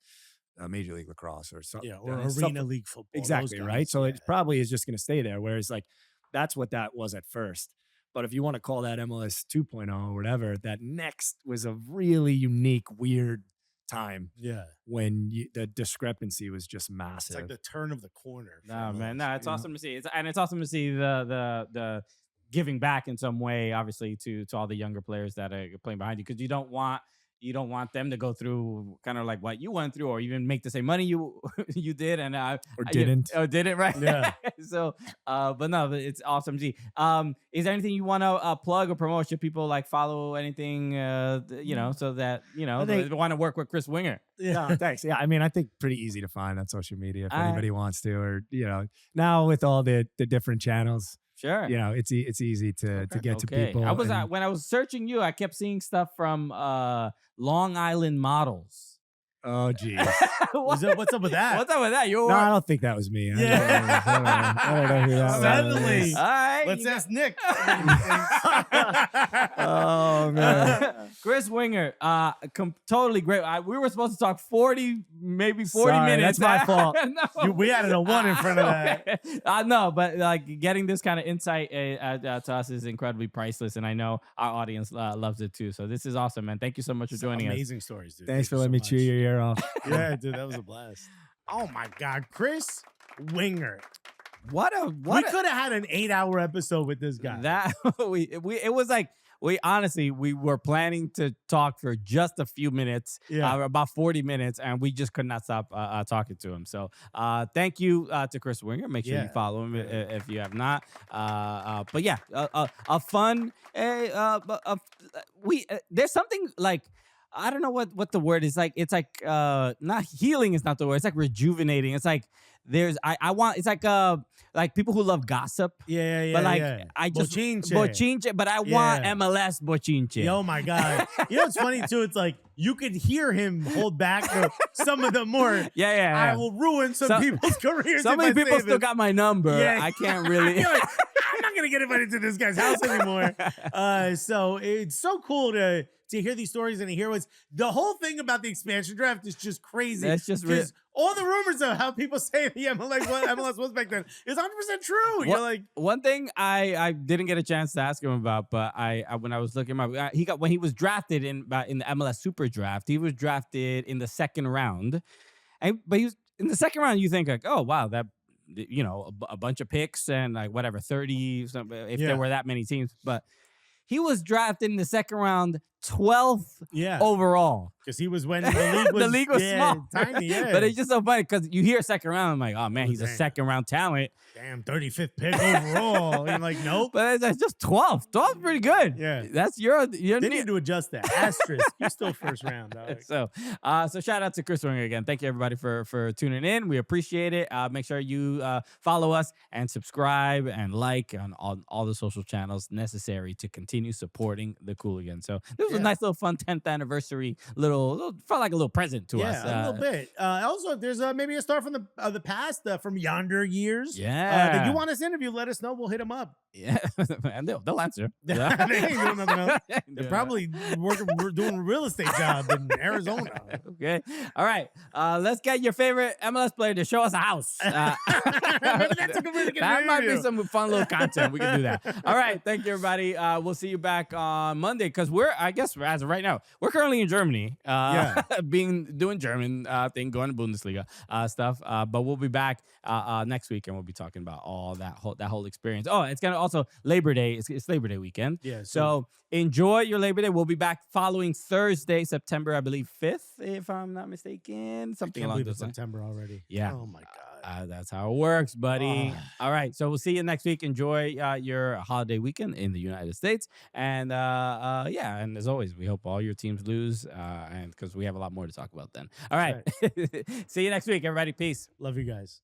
Major League Lacrosse or something. Or Arena League football. Exactly, right? So it probably is just going to stay there. Whereas like, that's what that was at first. But if you want to call that MLS 2.0 or whatever, that next was a really unique, weird time. When the discrepancy was just massive. It's like the turn of the corner. No, man. No, it's awesome to see. It's awesome to see the giving back in some way, obviously, to all the younger players that are playing behind you, because you don't want them to go through kind of like what you went through, or even make the same money you did, and or didn't, right? Yeah. So, but it's awesome to see. Is there anything you want to plug or promote? Should people like follow anything? You know, so that they want to work with Chris Wingert. Yeah, thanks. Yeah, I mean, I think pretty easy to find on social media if anybody wants to, or now with all the different channels. Sure. It's easy to get to people. I was when I was searching you, I kept seeing stuff from Long Island Models. Oh, geez. What's up with that? What's up with that? No, I don't think that was me. I don't know who that was. Suddenly. All right. Let's ask Nick. Oh, man. Chris Wingert, totally great. We were supposed to talk 40 minutes. That's my fault. No. We added a 1 in front of that. No, but like getting this kind of insight to us is incredibly priceless, and I know our audience loves it too. So this is awesome, man. Thank you so much for joining us. Amazing stories, dude. Thanks for letting me chew your ear off. Yeah, dude, that was a blast. Oh my God, Chris Wingert. We could have had an 8-hour episode with this guy. That it was like we were planning to talk for just a few minutes, about 40 minutes, and we just could not stop talking to him. So thank you to Chris Wingert. Make sure you follow him if you have not. But yeah, a fun. There's something like, I don't know what the word is like. It's like not healing is not the word. It's like rejuvenating. It's like it's like people who love gossip. But like I just bochinche, but I want MLS bochinche. Oh my God. You know what's funny too? It's like you could hear him hold back some of the more. I will ruin some people's careers. So many people still got my number. I can't really. I'm not gonna get invited to this guy's house anymore. So it's so cool to hear these stories and to hear the whole thing about the expansion draft is just crazy. That's just all the rumors of how people say the MLS was back then is 100% true. You're like, one thing I didn't get a chance to ask him about, but I when I was looking at when he was drafted in the MLS Super Draft, he was drafted in the second round, but he was in the second round. You think like, oh wow, that a bunch of picks and like whatever 30 if there were that many teams, but he was drafted in the second round, 12th overall. Because he was when the league was small. Tiny, But it's just so funny because you hear second round, I'm like, oh man, he's a second round talent. Damn, 35th pick overall. You're like, nope. But that's just 12th. 12th is pretty good. Yeah. That's your they need to adjust that. Asterisk. You're still first round, dog. So shout out to Chris Wingert again. Thank you everybody for tuning in. We appreciate it. Make sure you follow us and subscribe and like on all the social channels necessary to continue supporting the Cooligans. So this was a nice little fun 10th anniversary felt like a little present to us. A little bit. Also, if there's maybe a star from the past, from yonder years. Yeah. If you want us to interview, let us know. We'll hit them up. Yeah, and they'll answer. They ain't doing nothing else. They're probably doing a real estate job in Arizona. Okay. All right. Let's get your favorite MLS player to show us a house. Maybe that's a good way to get that might be some fun little content. We can do that. All right. Thank you, everybody. We'll see you back on Monday because I guess guess as of right now, we're currently in Germany, doing German thing, going to Bundesliga stuff. But we'll be back next week, and we'll be talking about all that whole experience. Oh, it's gonna also Labor Day. It's Labor Day weekend. Yeah. So enjoy your Labor Day. We'll be back following Thursday, September, I believe 5th, if I'm not mistaken. Something along those lines. September already. Yeah. Oh my God. That's how it works, buddy. All right. So we'll see you next week. Enjoy your holiday weekend in the United States. And and as always, we hope all your teams lose, and because we have a lot more to talk about then. All right. See you next week, everybody. Peace. Love you guys.